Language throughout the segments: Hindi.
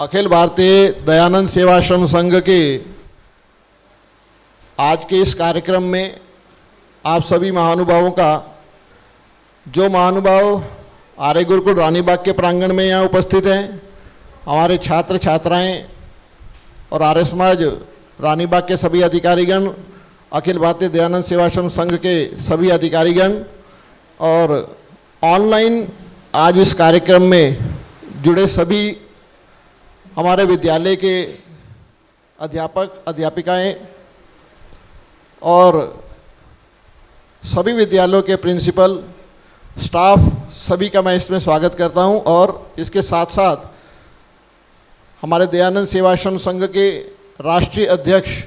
अखिल भारतीय दयानंद सेवाश्रम संघ के आज के इस कार्यक्रम में आप सभी महानुभावों का, जो महानुभाव आर्य गुरुकुल रानीबाग के प्रांगण में यहाँ उपस्थित हैं, हमारे छात्र छात्राएं और आर्य समाज रानीबाग के सभी अधिकारीगण, अखिल भारतीय दयानंद सेवाश्रम संघ के सभी अधिकारीगण और ऑनलाइन आज इस कार्यक्रम में जुड़े सभी हमारे विद्यालय के अध्यापक अध्यापिकाएं और सभी विद्यालयों के प्रिंसिपल स्टाफ, सभी का मैं इसमें स्वागत करता हूं। और इसके साथ साथ हमारे दयानंद सेवाश्रम संघ के राष्ट्रीय अध्यक्ष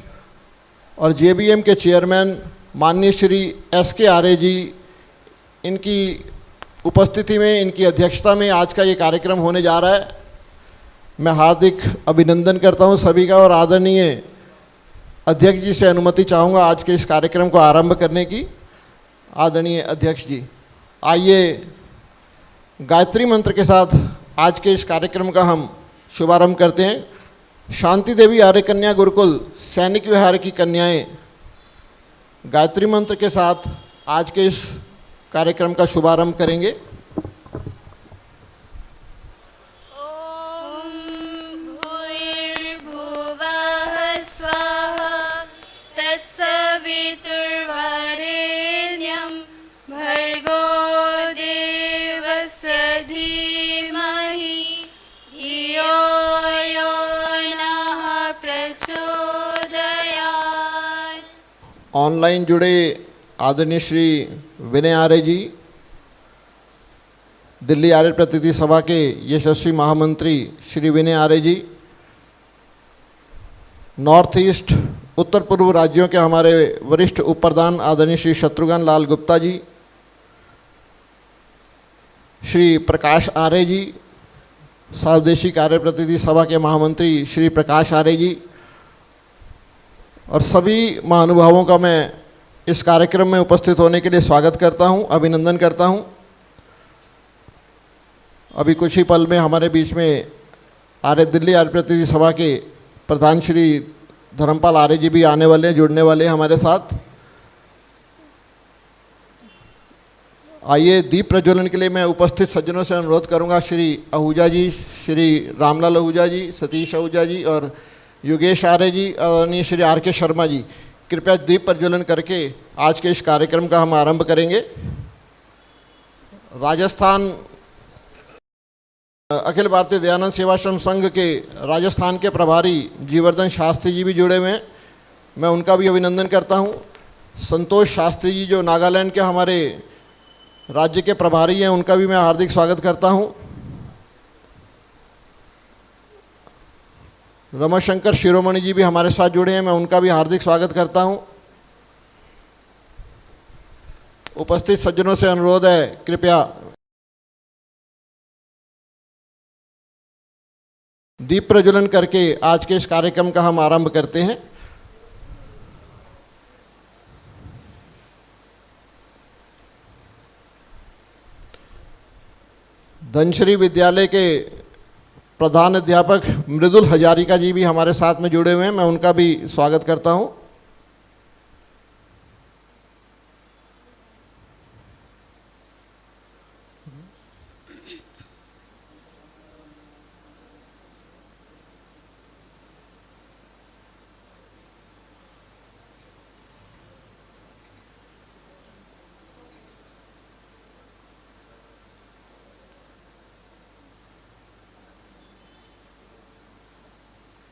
और जेबीएम के चेयरमैन माननीय श्री SK आर्य जी, इनकी उपस्थिति में, इनकी अध्यक्षता में आज का ये कार्यक्रम होने जा रहा है। मैं हार्दिक अभिनंदन करता हूं सभी का और आदरणीय अध्यक्ष जी से अनुमति चाहूँगा आज के इस कार्यक्रम को आरंभ करने की। आदरणीय अध्यक्ष जी, आइए गायत्री मंत्र के साथ आज के इस कार्यक्रम का हम शुभारंभ करते हैं। शांति देवी आर्य कन्या गुरुकुल सैनिक विहार की कन्याएं गायत्री मंत्र के साथ आज के इस कार्यक्रम का शुभारंभ करेंगे। ऑनलाइन जुड़े आदरणीय श्री विनय आर्य जी, दिल्ली आर्य प्रतिनिधि सभा के यशस्वी महामंत्री श्री विनय आर्य जी, नॉर्थ ईस्ट उत्तर पूर्व राज्यों के हमारे वरिष्ठ उप प्रधान आदरणीय श्री शत्रुघ्न लाल गुप्ता जी, श्री प्रकाश आर्य जी, सावदेशी आर्य प्रतिनिधि सभा के महामंत्री श्री प्रकाश आर्य जी और सभी महानुभावों का मैं इस कार्यक्रम में उपस्थित होने के लिए स्वागत करता हूं, अभिनंदन करता हूं। अभी कुछ ही पल में हमारे बीच में दिल्ली आर्य प्रतिनिधि सभा के प्रधान श्री धर्मपाल आर्य जी भी आने वाले हैं, जुड़ने वाले हैं हमारे साथ। आइए दीप प्रज्वलन के लिए मैं उपस्थित सज्जनों से अनुरोध करूंगा, श्री आहूजा जी, श्री रामलाल आहूजा जी, सतीश आहूजा जी और योगेश आर्य जी, आदरणीय श्री RK शर्मा जी, कृपया दीप प्रज्वलन करके आज के इस कार्यक्रम का हम आरंभ करेंगे। राजस्थान अखिल भारतीय दयानंद सेवाश्रम संघ के राजस्थान के प्रभारी जीवर्धन शास्त्री जी भी जुड़े हुए हैं, मैं उनका भी अभिनंदन करता हूं। संतोष शास्त्री जी जो नागालैंड के हमारे राज्य के प्रभारी हैं, उनका भी मैं हार्दिक स्वागत करता हूं। रमाशंकर शिरोमणि जी भी हमारे साथ जुड़े हैं, मैं उनका भी हार्दिक स्वागत करता हूं। उपस्थित सज्जनों से अनुरोध है, कृपया दीप प्रज्वलन करके आज के इस कार्यक्रम का हम आरंभ करते हैं। धनश्री विद्यालय के प्रधान अध्यापक मृदुल हजारिका जी भी हमारे साथ में जुड़े हुए हैं, मैं उनका भी स्वागत करता हूं।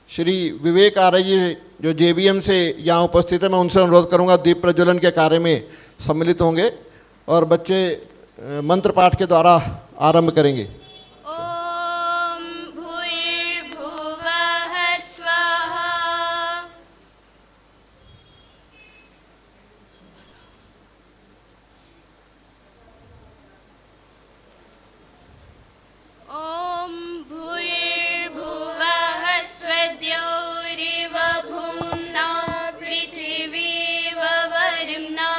श्री विवेक आर्य जी जो जेबीएम से यहाँ उपस्थित है, मैं उनसे अनुरोध करूँगा दीप प्रज्वलन के कार्य में सम्मिलित होंगे और बच्चे मंत्र पाठ के द्वारा आरंभ करेंगे। ओम भूर्भुवः स्वाहा। ओम भूर्भुवः स्वद्योरिव भूम्ना पृथिवी ववरुणा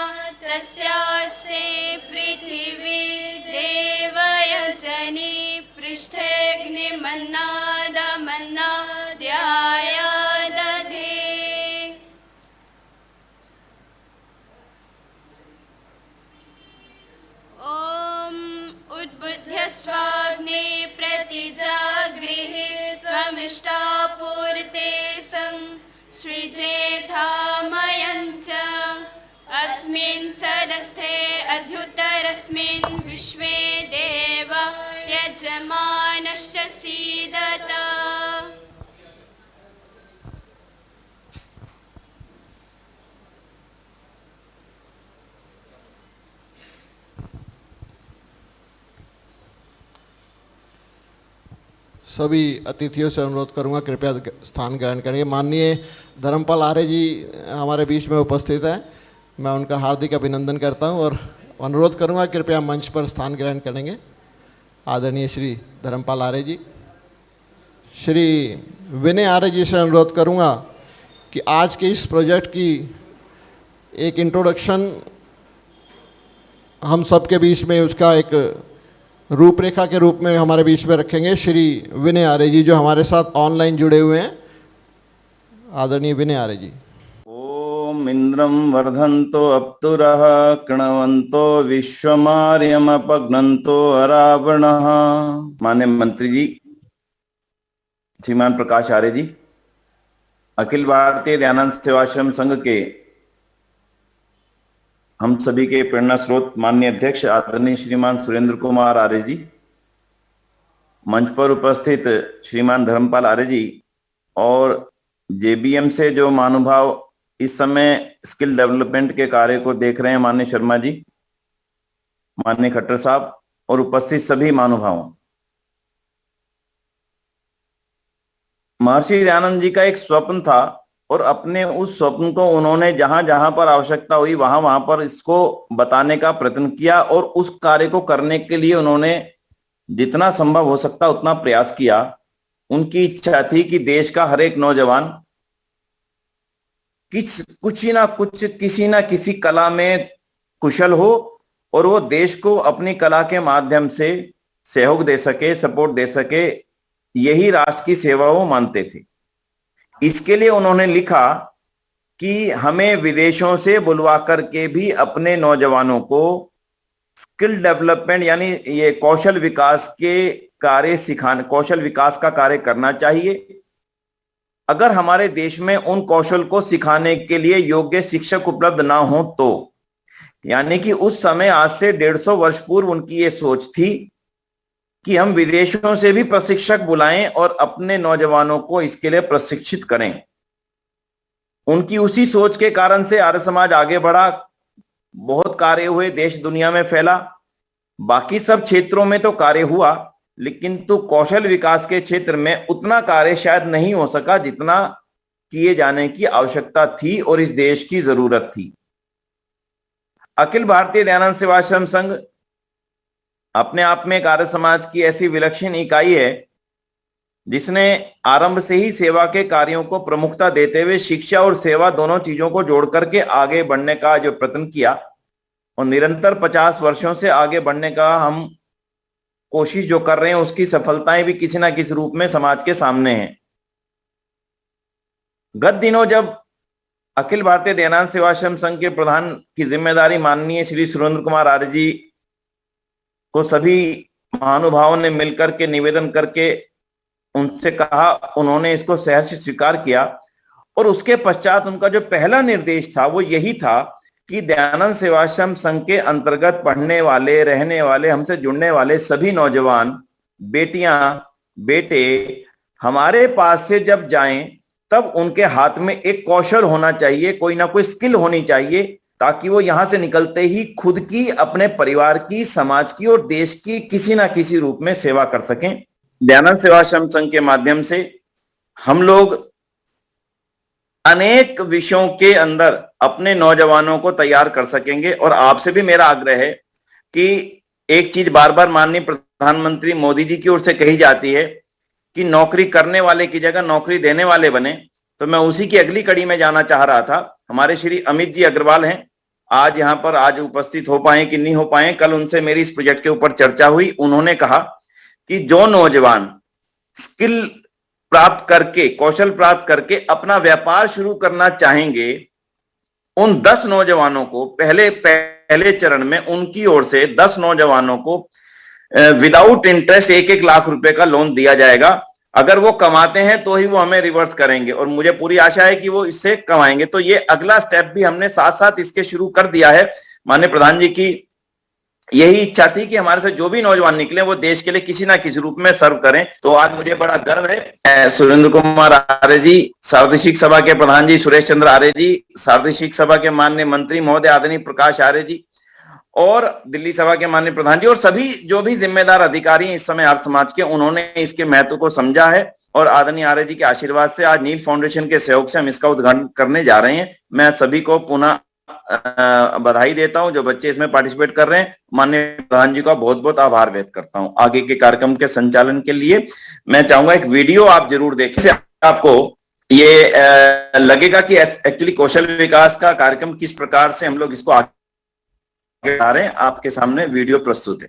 तस्यास्ते पृथिवी देवयजनी पृष्ठेऽग्निमन्नादमन्नाद्याय दधे। ॐ उद्बुद्ध्य स्वाग्ने प्रतिजागृहे त्वमिष्टापूर्ते सं सृजेथामयञ्च अस्मिन् सदस्थे अध्युत्तरस्मिन् विश्वे देव यजमानश्च सीदत। सभी अतिथियों से अनुरोध करूंगा कृपया स्थान ग्रहण करेंगे। माननीय धर्मपाल आर्य जी हमारे बीच में उपस्थित हैं, मैं उनका हार्दिक अभिनंदन करता हूं और अनुरोध करूंगा कृपया मंच पर स्थान ग्रहण करेंगे। आदरणीय श्री धर्मपाल आर्य जी। श्री विनय आर्य जी से अनुरोध करूंगा कि आज के इस प्रोजेक्ट की एक इंट्रोडक्शन हम सबके बीच में उसका एक रूपरेखा के रूप में हमारे बीच में रखेंगे। श्री विनय आर्य जी जो हमारे साथ ऑनलाइन जुड़े हुए हैं। आदरणीय विनय आर्य जी। ओम इंद्रम वर्धन्तो अप्तुरः कृणवन्तो विश्वमार्यमपघ्नन्तो अरावणः। माननीय मंत्री जी, श्रीमान प्रकाश आर्य जी, अखिल भारतीय दयानंद सेवाश्रम संघ के हम सभी के प्रेरणा स्रोत माननीय अध्यक्ष आदरणीय श्रीमान सुरेंद्र कुमार आर्य जी, मंच पर उपस्थित श्रीमान धर्मपाल आर्य जी और जेबीएम से जो महानुभाव इस समय स्किल डेवलपमेंट के कार्य को देख रहे हैं, माननीय शर्मा जी, माननीय खट्टर साहब और उपस्थित सभी महानुभावों। महर्षि दयानंद जी का एक स्वप्न था और अपने उस स्वप्न को उन्होंने जहां जहां पर आवश्यकता हुई वहां वहां पर इसको बताने का प्रयत्न किया और उस कार्य को करने के लिए उन्होंने जितना संभव हो सकता उतना प्रयास किया। उनकी इच्छा थी कि देश का हर एक नौजवान किसी ना किसी कला में कुशल हो और वो देश को अपनी कला के माध्यम से सहयोग दे सके, सपोर्ट दे सके। यही राष्ट्र की सेवा वो मानते थे। इसके लिए उन्होंने लिखा कि हमें विदेशों से बुलवा करके भी अपने नौजवानों को स्किल डेवलपमेंट यानी ये कौशल विकास के कार्य सिखाने, कौशल विकास का कार्य करना चाहिए। अगर हमारे देश में उन कौशल को सिखाने के लिए योग्य शिक्षक उपलब्ध ना हो तो, यानी कि उस समय आज से 150 वर्ष पूर्व उनकी ये सोच थी कि हम विदेशों से भी प्रशिक्षक बुलाएं और अपने नौजवानों को इसके लिए प्रशिक्षित करें। उनकी उसी सोच के कारण से आर्य समाज आगे बढ़ा, बहुत कार्य हुए, देश दुनिया में फैला। बाकी सब क्षेत्रों में तो कार्य हुआ, लेकिन तो कौशल विकास के क्षेत्र में उतना कार्य शायद नहीं हो सका जितना किए जाने की आवश्यकता थी और इस देश की जरूरत थी। अखिल भारतीय दयानंद सेवाश्रम संघ अपने आप में एक आर्य समाज की ऐसी विलक्षण इकाई है जिसने आरंभ से ही सेवा के कार्यों को प्रमुखता देते हुए शिक्षा और सेवा दोनों चीजों को जोड़ करके आगे बढ़ने का जो प्रयत्न किया और निरंतर 50 वर्षों से आगे बढ़ने का हम कोशिश जो कर रहे हैं उसकी सफलताएं भी किसी ना किसी रूप में समाज के सामने हैं। गत दिनों जब अखिल भारतीय दयानंद सेवाश्रम संघ के प्रधान की जिम्मेदारी माननीय श्री सुरेंद्र कुमार आर्य जी को सभी महानुभावों ने मिलकर के निवेदन करके उनसे कहा, उन्होंने इसको सहर्ष स्वीकार किया और उसके पश्चात उनका जो पहला निर्देश था वो यही था कि दयानंद सेवाश्रम संघ के अंतर्गत पढ़ने वाले, रहने वाले, हमसे जुड़ने वाले सभी नौजवान, बेटियां, बेटे हमारे पास से जब जाएं तब उनके हाथ में एक कौशल होना चाहिए, कोई ना कोई स्किल होनी चाहिए, ताकि वो यहां से निकलते ही खुद की, अपने परिवार की, समाज की और देश की किसी ना किसी रूप में सेवा कर सकें। दयानंद सेवाश्रम संघ के माध्यम से हम लोग अनेक विषयों के अंदर अपने नौजवानों को तैयार कर सकेंगे और आपसे भी मेरा आग्रह है कि एक चीज बार बार माननीय प्रधानमंत्री मोदी जी की ओर से कही जाती है कि नौकरी करने वाले की जगह नौकरी देने वाले बने, तो मैं उसी की अगली कड़ी में जाना चाह रहा था। हमारे श्री अमित जी अग्रवाल हैं, आज यहाँ पर आज उपस्थित हो पाए कि नहीं हो पाए, कल उनसे मेरी इस प्रोजेक्ट के ऊपर चर्चा हुई। उन्होंने कहा कि जो नौजवान स्किल प्राप्त करके, कौशल प्राप्त करके अपना व्यापार शुरू करना चाहेंगे, उन 10 नौजवानों को पहले चरण में उनकी ओर से 10 नौजवानों को विदाउट इंटरेस्ट 1-1 लाख रुपए का लोन दिया जाएगा। अगर वो कमाते हैं तो ही वो हमें रिवर्स करेंगे, और मुझे पूरी आशा है कि वो इससे कमाएंगे। तो ये अगला स्टेप भी हमने साथ साथ इसके शुरू कर दिया है। माननीय प्रधान जी की यही इच्छा थी कि हमारे से जो भी नौजवान निकले वो देश के लिए किसी ना किसी रूप में सर्व करें। तो आज मुझे बड़ा गर्व है, सुरेंद्र कुमार आर्य जी, शारदीय शिक्षक सभा के प्रधान जी सुरेश चंद्र आर्य जी, शारदीय शिक्षक सभा के माननीय मंत्री महोदय आदरणीय प्रकाश आर्य जी, और दिल्ली सभा के माननीय प्रधान जी, और सभी जो भी जिम्मेदार अधिकारी हैं इस समय आर्य समाज के, उन्होंने इसके महत्व को समझा है। और आदरणीय आर्य जी के आशीर्वाद से आज नील फाउंडेशन के सहयोग से हम इसका उद्घाटन करने जा रहे हैं। मैं सभी को पुनः बधाई देता हूं जो बच्चे इसमें पार्टिसिपेट कर रहे हैं। माननीय प्रधान जी का बहुत बहुत आभार व्यक्त करता हूं। आगे के कार्यक्रम के संचालन के लिए मैं चाहूंगा एक वीडियो आप जरूर देखें, इससे आपको ये लगेगा कि एक्चुअली कौशल विकास का कार्यक्रम किस प्रकार से हम लोग इसको आगे बढ़ा रहे हैं। आपके सामने वीडियो प्रस्तुत है।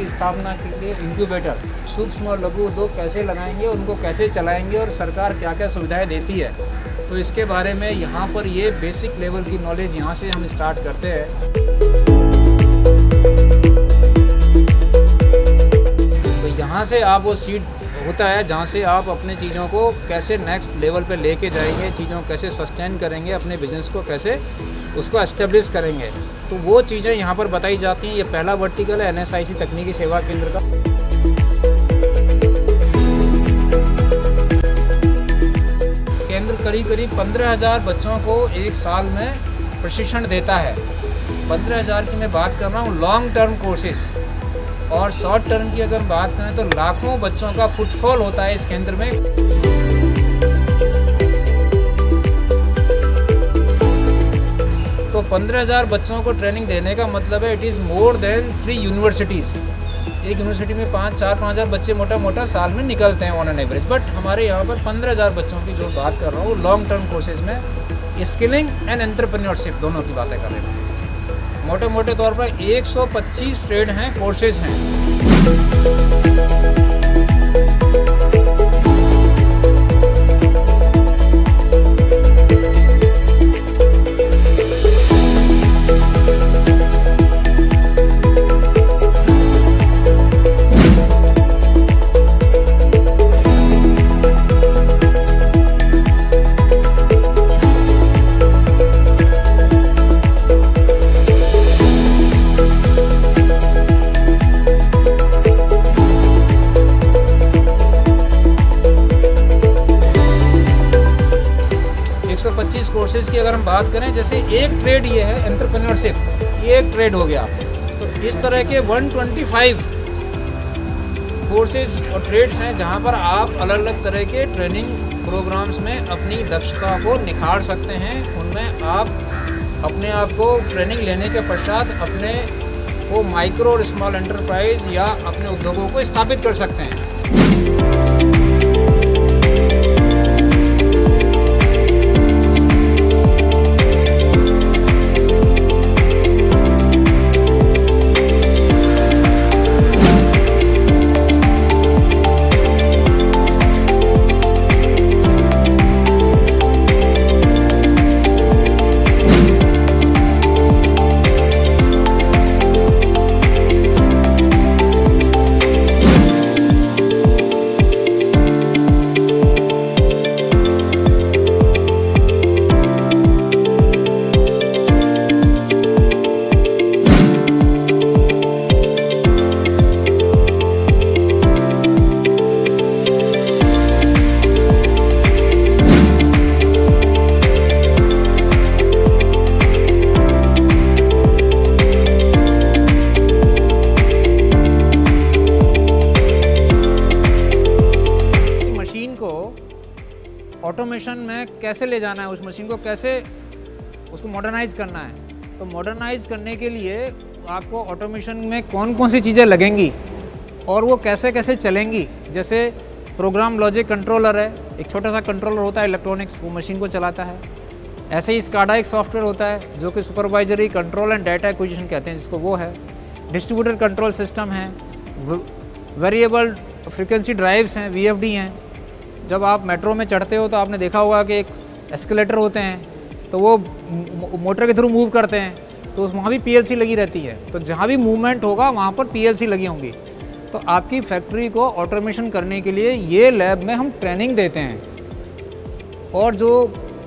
स्थापना के लिए इंक्यूबेटर, सूक्ष्म और लघु उद्योग कैसे लगाएंगे, उनको कैसे चलाएंगे और सरकार क्या क्या सुविधाएं देती है, तो इसके बारे में यहाँ पर ये बेसिक लेवल की नॉलेज यहाँ से हम स्टार्ट करते हैं। तो यहाँ से आप वो सीड होता है जहाँ से आप अपने चीज़ों को कैसे नेक्स्ट लेवल पे लेके जाएंगे, चीज़ों को कैसे सस्टेन करेंगे, अपने बिजनेस को कैसे उसको एस्टेब्लिश करेंगे, तो वो चीज़ें यहाँ पर बताई जाती हैं। ये पहला वर्टिकल है NSIC तकनीकी सेवा केंद्र का। केंद्र करीब 15,000 बच्चों को एक साल में प्रशिक्षण देता है। 15,000 की मैं बात कर रहा हूँ लॉन्ग टर्म कोर्सेज, और शॉर्ट टर्म की अगर बात करें तो लाखों बच्चों का फुटफॉल होता है इस केंद्र में। तो 15,000 बच्चों को ट्रेनिंग देने का मतलब है it is more than 3 universities. एक यूनिवर्सिटी में 4-5,000 बच्चे मोटा मोटा साल में निकलते हैं ऑन एन एवरेज, बट हमारे यहाँ पर 15,000 बच्चों की जो बात कर रहा हूँ लॉन्ग टर्म कोर्सेज में स्किलिंग एंड एंटरप्रेन्योरशिप दोनों की बातें कर रहे हैं। मोटे मोटे तौर पर 125 ट्रेड हैं, कोर्सेज हैं। कोर्सेज की अगर हम बात करें, जैसे एक ट्रेड ये है एंटरप्रेन्योरशिप, ये एक ट्रेड हो गया। तो इस तरह के 125 कोर्सेज और ट्रेड्स हैं जहां पर आप अलग अलग तरह के ट्रेनिंग प्रोग्राम्स में अपनी दक्षता को निखार सकते हैं। उनमें आप अपने आप को ट्रेनिंग लेने के पश्चात अपने को माइक्रो और स्मॉल एंटरप्राइज या अपने उद्योगों को स्थापित कर सकते हैं। ऑटोमेशन में कैसे ले जाना है, उस मशीन को कैसे उसको मॉडर्नाइज करना है। तो मॉडर्नाइज करने के लिए आपको ऑटोमेशन में कौन कौन सी चीज़ें लगेंगी और वो कैसे कैसे चलेंगी। जैसे प्रोग्राम लॉजिक कंट्रोलर है, एक छोटा सा कंट्रोलर होता है इलेक्ट्रॉनिक्स, वो मशीन को चलाता है। ऐसे ही स्काडा एक सॉफ्टवेयर होता है जो कि supervisory control and data acquisition कहते हैं जिसको, वो है। डिस्ट्रीब्यूटेड कंट्रोल सिस्टम है, वेरिएबल फ्रीक्वेंसी ड्राइव्स हैं, VFD हैं। जब आप मेट्रो में चढ़ते हो तो आपने देखा होगा कि एक एस्केलेटर होते हैं, तो वो मोटर के थ्रू मूव करते हैं, तो वहाँ भी PLC लगी रहती है। तो जहाँ भी मूवमेंट होगा वहाँ पर PLC लगी होंगी। तो आपकी फैक्ट्री को ऑटोमेशन करने के लिए ये लैब में हम ट्रेनिंग देते हैं, और जो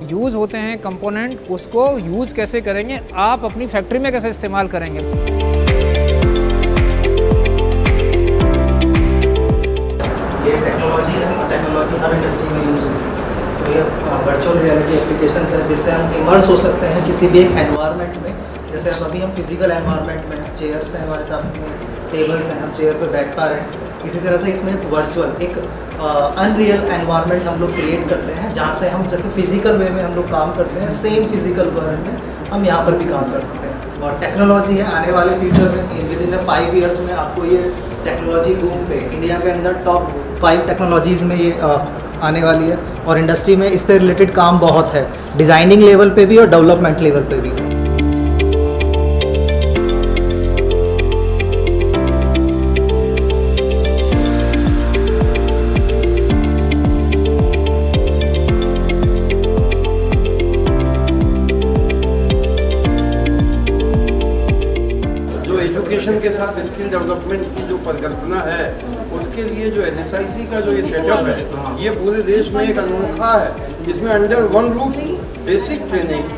यूज़ होते हैं कंपोनेंट उसको यूज़ कैसे करेंगे, आप अपनी फैक्ट्री में कैसे इस्तेमाल करेंगे। ये टेक्नोलॉजी है, टेक्नोलॉजी हर इंडस्ट्री में यूज़ होती है। तो ये वर्चुअल रियलिटी एप्लीकेशंस है जिससे हम इमर्स हो सकते हैं किसी भी एक एनवायरनमेंट में। जैसे अभी हम फिजिकल एनवायरनमेंट में हैं, चेयर्स हैं हमारे सामने, टेबल्स हैं, हम चेयर पे बैठ पा रहे हैं। इसी तरह से इसमें एक वर्चुअल, एक अनरियल एनवायरनमेंट हम लोग क्रिएट करते हैं जहाँ से हम जैसे फिजिकल वे में हम लोग काम करते हैं, सेम फिजिकल वर्ल्ड में हम यहाँ पर भी काम कर सकते हैं। और टेक्नोलॉजी है, आने वाले फ्यूचर में विद इन 5 ईयर्स में आपको ये टेक्नोलॉजी बूम पे इंडिया के अंदर टॉप 5 टेक्नोलॉजीज़ में ये आने वाली है। और इंडस्ट्री में इससे रिलेटेड काम बहुत है, डिज़ाइनिंग लेवल पे भी और डेवलपमेंट लेवल पे भी। एजुकेशन के साथ स्किल डेवलपमेंट की जो परिकल्पना है, उसके लिए जो NSIC का जो ये सेटअप है, ये पूरे देश में एक अनोखा है। इसमें under one roof basic training,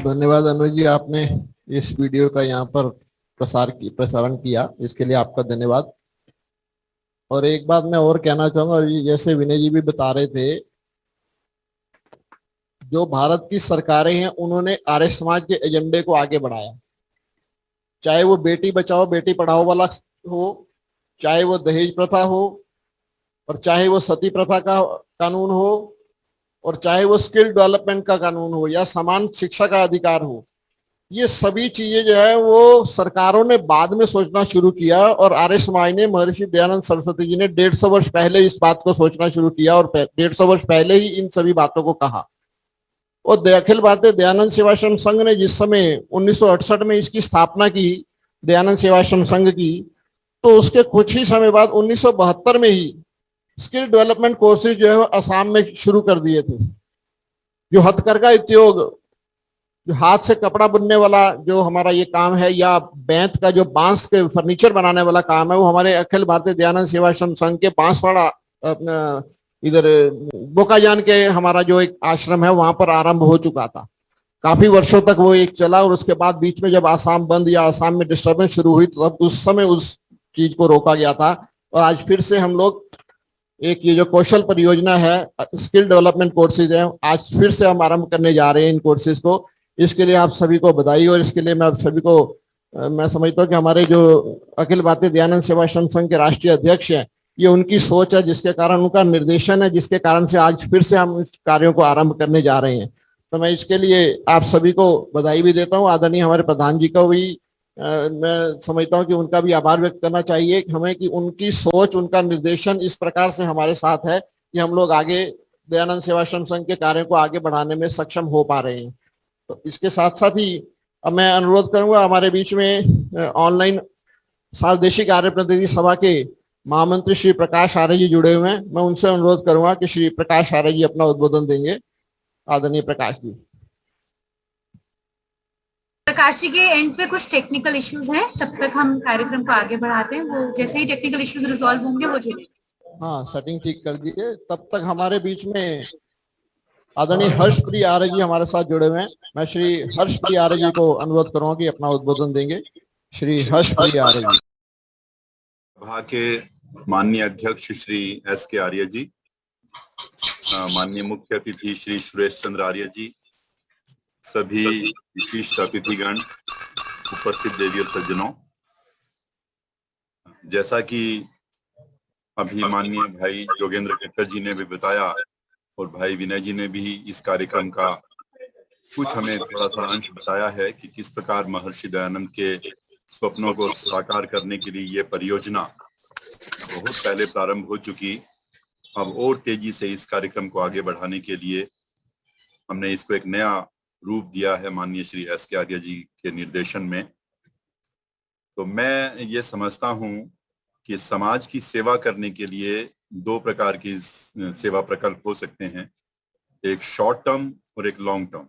धन्यवाद अनुज जी, आपने इस वीडियो का यहाँ पर प्रसारण किया, इसके लिए आपका धन्यवाद। और एक बात मैं और कहना चाहूंगा, जैसे विनय जी भी बता रहे थे, जो भारत की सरकारें हैं उन्होंने आर्य समाज के एजेंडे को आगे बढ़ाया, चाहे वो बेटी बचाओ बेटी पढ़ाओ वाला हो, चाहे वो दहेज प्रथा हो, और चाहे वो सती प्रथा का कानून हो, और चाहे वो स्किल डेवलपमेंट का कानून हो, या समान शिक्षा का अधिकार हो। ये सभी चीजें जो है वो सरकारों ने बाद में सोचना शुरू किया, और आर्य समाज ने महर्षि दयानंद सरस्वती जी ने 150 वर्ष पहले इस बात को सोचना शुरू किया, और 150 वर्ष पहले ही इन सभी बातों को कहा। और अखिल भारतीय दयानंद सेवाश्रम संघ ने जिस समय 1968 में इसकी स्थापना की, दयानंद सेवाश्रम संघ की, तो उसके कुछ ही समय बाद 1972 में ही स्किल डेवलपमेंट कोर्सेज जो है असम में शुरू कर दिए थे। जो हथकरघा उद्योग, जो हाथ से कपड़ा बुनने वाला जो हमारा ये काम है, या बैंत का जो बांस के फर्नीचर बनाने वाला काम है, वो हमारे अखिल भारतीय दयानंद सेवाश्रम संघ के बांसवाड़ा इधर बोकाजान के हमारा जो एक आश्रम है वहां पर आरंभ हो चुका था। काफी वर्षों तक वो एक चला, और उसके बाद बीच में जब आसाम बंद या आसाम में डिस्टर्बेंस शुरू हुई, तब उस समय उस चीज को रोका गया था। और आज फिर से हम लोग एक ये जो कौशल परियोजना है, स्किल डेवलपमेंट कोर्सेज है, आज फिर से हम आरंभ करने जा रहे हैं इन कोर्सेज को। इसके लिए आप सभी को बधाई, और इसके लिए मैं आप सभी को मैं समझता हूँ कि हमारे जो अखिल भारतीय दयानंद सेवाश्रम संघ के राष्ट्रीय अध्यक्ष हैं, ये उनकी सोच है, जिसके कारण उनका निर्देशन है, जिसके कारण से आज फिर से हम इस कार्यों को आरंभ करने जा रहे हैं। तो मैं इसके लिए आप सभी को बधाई भी देता हूँ। आदरणीय हमारे प्रधान जी को भी मैं समझता हूँ कि उनका भी आभार व्यक्त करना चाहिए हमें, कि उनकी सोच, उनका निर्देशन इस प्रकार से हमारे साथ है कि हम लोग आगे दयानंद सेवाश्रम संघ के कार्यों को आगे बढ़ाने में सक्षम हो पा रहे हैं। तो इसके साथ साथ ही अब मैं अनुरोध करूंगा, हमारे बीच में ऑनलाइन सार्वदेशीय कार्य प्रतिनिधि सभा के महामंत्री श्री प्रकाश आर्य जी जुड़े हुए हैं। मैं उनसे अनुरोध करूंगा कि श्री प्रकाश आर्य जी अपना उद्बोधन देंगे। आदरणीय प्रकाश जी। प्रकाश जी के एंड पे कुछ टेक्निकल इश्यूज हैं, तब तक हम कार्यक्रम को आगे बढ़ाते हैं। वो जैसे ही टेक्निकल इश्यूज रिजॉल्व होंगे वो जुड़े। हाँ, सेटिंग ठीक कर दीजिए। तब तक हमारे बीच में आदरणीय हर्षप्रिय आर्य जी हमारे साथ जुड़े हुए हैं। मैं श्री हर्षप्रिय आर्य जी को अनुरोध करूंगा कि अपना उद्बोधन देंगे। श्री हर्षप्रिय आर्य जी। सभा के माननीय अध्यक्ष श्री एस के आर्य जी, माननीय मुख्य अतिथि श्री सुरेश चंद्र आर्य जी, सभी विशिष्ट अतिथिगण, उपस्थित देवी और सज्जनों, जैसा कि अभी माननीय भाई जोगेंद्र खट्टर जी ने भी बताया और भाई विनय जी ने भी इस कार्यक्रम का कुछ हमें थोड़ा सा अंश बताया है कि किस प्रकार महर्षि दयानंद के स्वप्नों को साकार करने के लिए ये परियोजना बहुत पहले प्रारंभ हो चुकी, अब और तेजी से इस कार्यक्रम को आगे बढ़ाने के लिए हमने इसको एक नया रूप दिया है माननीय श्री एस के आर्य जी के निर्देशन में। तो मैं ये समझता हूँ कि समाज की सेवा करने के लिए दो प्रकार की सेवा प्रकल्प हो सकते हैं, एक शॉर्ट टर्म और एक लॉन्ग टर्म।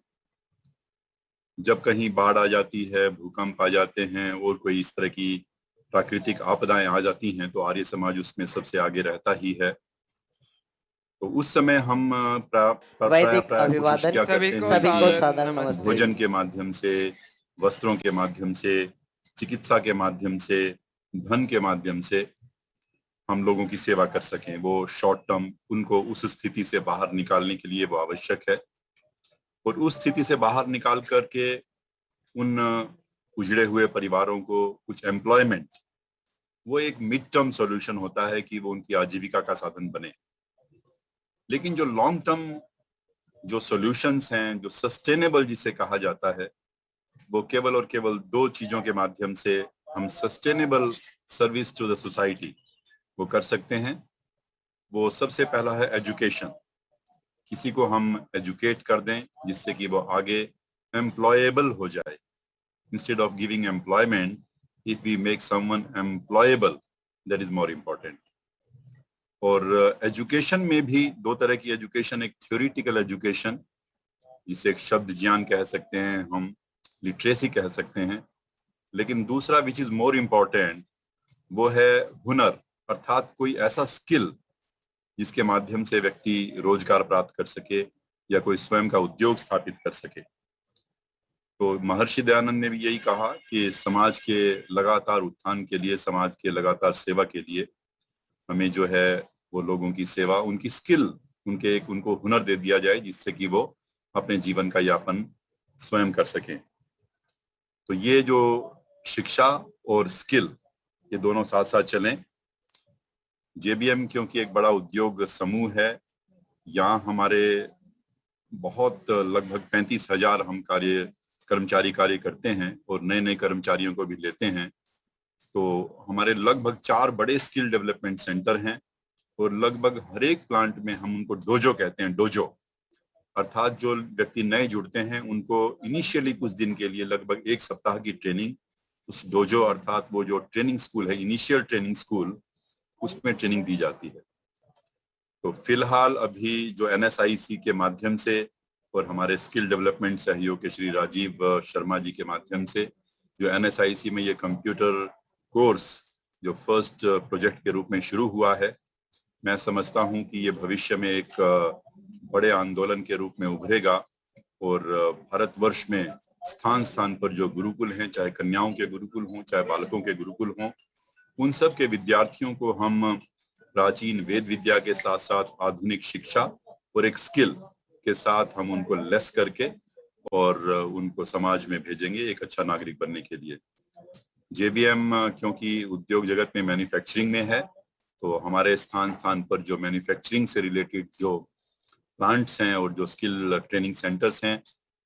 जब कहीं बाढ़ आ जाती है, भूकंप आ जाते हैं और कोई इस तरह की प्राकृतिक आपदाएं आ जाती हैं, तो आर्य समाज उसमें सबसे आगे रहता ही है। तो उस समय हम वैदिक अभिवादन सभी को सादर नमस्ते। भोजन के माध्यम से, वस्त्रों के माध्यम से, चिकित्सा के माध्यम से, धन के माध्यम से हम लोगों की सेवा कर सकें। वो शॉर्ट टर्म, उनको उस स्थिति से बाहर निकालने के लिए वो आवश्यक है। और उस स्थिति से बाहर निकाल करके उन उजड़े हुए परिवारों को कुछ एम्प्लॉयमेंट, वो एक मिड टर्म सॉल्यूशन होता है कि वो उनकी आजीविका का साधन बने। लेकिन जो लॉन्ग टर्म जो सॉल्यूशंस हैं, जो सस्टेनेबल जिसे कहा जाता है, वो केवल और केवल दो चीजों के माध्यम से हम sustainable service to the society वो कर सकते हैं। वो सबसे पहला है एजुकेशन। किसी को हम एजुकेट कर दें जिससे कि वो आगे एम्प्लॉयबल हो जाए। Instead of giving employment, if we make someone employable, that is more important. और एजुकेशन में भी दो तरह की एजुकेशन, एक थ्योरेटिकल एजुकेशन जिसे एक शब्द ज्ञान कह सकते हैं, हम लिटरेसी कह सकते हैं, लेकिन दूसरा विच इज मोर इम्पोर्टेंट वो है हुनर, अर्थात कोई ऐसा स्किल जिसके माध्यम से व्यक्ति रोजगार प्राप्त कर सके या कोई स्वयं का उद्योग स्थापित कर सके। तो महर्षि दयानंद ने भी यही कहा कि समाज के लगातार उत्थान के लिए, समाज के लगातार सेवा के लिए हमें जो है वो लोगों की सेवा, उनकी स्किल, उनको हुनर दे दिया जाए जिससे कि वो अपने जीवन का यापन स्वयं कर सकें। तो ये जो शिक्षा और स्किल, ये दोनों साथ साथ चलें। जेबीएम क्योंकि एक बड़ा उद्योग समूह है, यहाँ हमारे बहुत लगभग 35,000 हम कर्मचारी कार्य करते हैं और नए नए कर्मचारियों को भी लेते हैं। तो हमारे लगभग 4 बड़े स्किल डेवलपमेंट सेंटर हैं और लगभग हर एक प्लांट में हम उनको डोजो कहते हैं। डोजो अर्थात जो व्यक्ति नए जुड़ते हैं उनको इनिशियली कुछ दिन के लिए लगभग 1 सप्ताह की ट्रेनिंग उस डोजो अर्थात वो जो ट्रेनिंग स्कूल है, इनिशियल ट्रेनिंग स्कूल, उसमें ट्रेनिंग दी जाती है। तो फिलहाल अभी जो NSIC के माध्यम से और हमारे स्किल डेवलपमेंट सहयोग के श्री राजीव शर्मा जी के माध्यम से जो NSIC में ये कंप्यूटर कोर्स जो फर्स्ट प्रोजेक्ट के रूप में शुरू हुआ है, मैं समझता हूं कि ये भविष्य में एक बड़े आंदोलन के रूप में उभरेगा और भारतवर्ष में स्थान स्थान पर जो गुरुकुल हैं, चाहे कन्याओं के गुरुकुल हों, चाहे बालकों के गुरुकुल हों, उन सब के विद्यार्थियों को हम प्राचीन वेद विद्या के साथ साथ आधुनिक शिक्षा और एक स्किल के साथ हम उनको लेस करके और उनको समाज में भेजेंगे एक अच्छा नागरिक बनने के लिए। जेबीएम क्योंकि उद्योग जगत में मैन्युफैक्चरिंग में है, तो हमारे स्थान स्थान पर जो मैन्युफैक्चरिंग से रिलेटेड जो प्लांट्स हैं और जो स्किल ट्रेनिंग सेंटर्स हैं,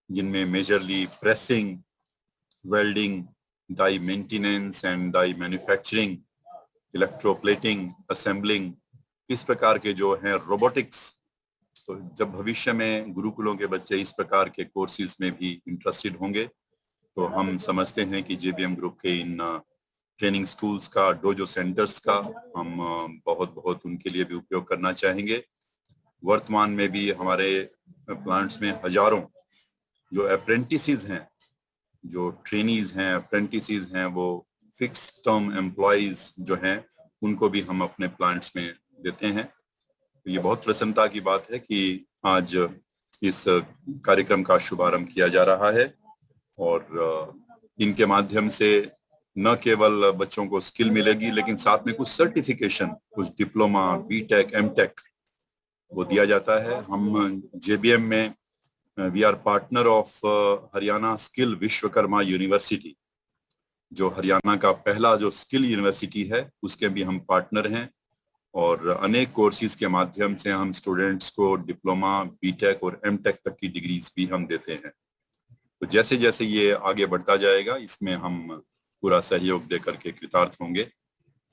जिनमें majorly pressing, welding, die maintenance and die manufacturing, electroplating, assembling, इस प्रकार के जो हैं, रोबोटिक्स। तो जब भविष्य में गुरुकुलों के बच्चे इस प्रकार के कोर्सेज में भी इंटरेस्टेड होंगे, तो हम समझते हैं कि जेबीएम ग्रुप के इन ट्रेनिंग स्कूल्स का, डोजो सेंटर्स का हम बहुत उनके लिए भी उपयोग करना चाहेंगे। वर्तमान में भी हमारे प्लांट्स में हजारों जो अप्रेंटिसेस हैं, जो ट्रेनीज हैं, अप्रेंटिसेस हैं, वो फिक्स टर्म एम्प्लॉयज जो हैं, उनको भी हम अपने प्लांट्स में देते हैं। तो ये बहुत प्रसन्नता की बात है कि आज इस कार्यक्रम का शुभारंभ किया जा रहा है और इनके माध्यम से न केवल बच्चों को स्किल मिलेगी लेकिन साथ में कुछ सर्टिफिकेशन, कुछ डिप्लोमा, बीटेक, एमटेक वो दिया जाता है। हम जेबीएम में we are partner of Haryana Skill Vishwakarma University, जो हरियाणा का पहला जो स्किल यूनिवर्सिटी है उसके भी हम पार्टनर हैं, और अनेक कोर्सेज के माध्यम से हम स्टूडेंट्स को डिप्लोमा, बीटेक और एमटेक तक की डिग्रीज भी हम देते हैं। तो जैसे जैसे ये आगे बढ़ता जाएगा इसमें हम पूरा सहयोग देकर के कृतार्थ होंगे।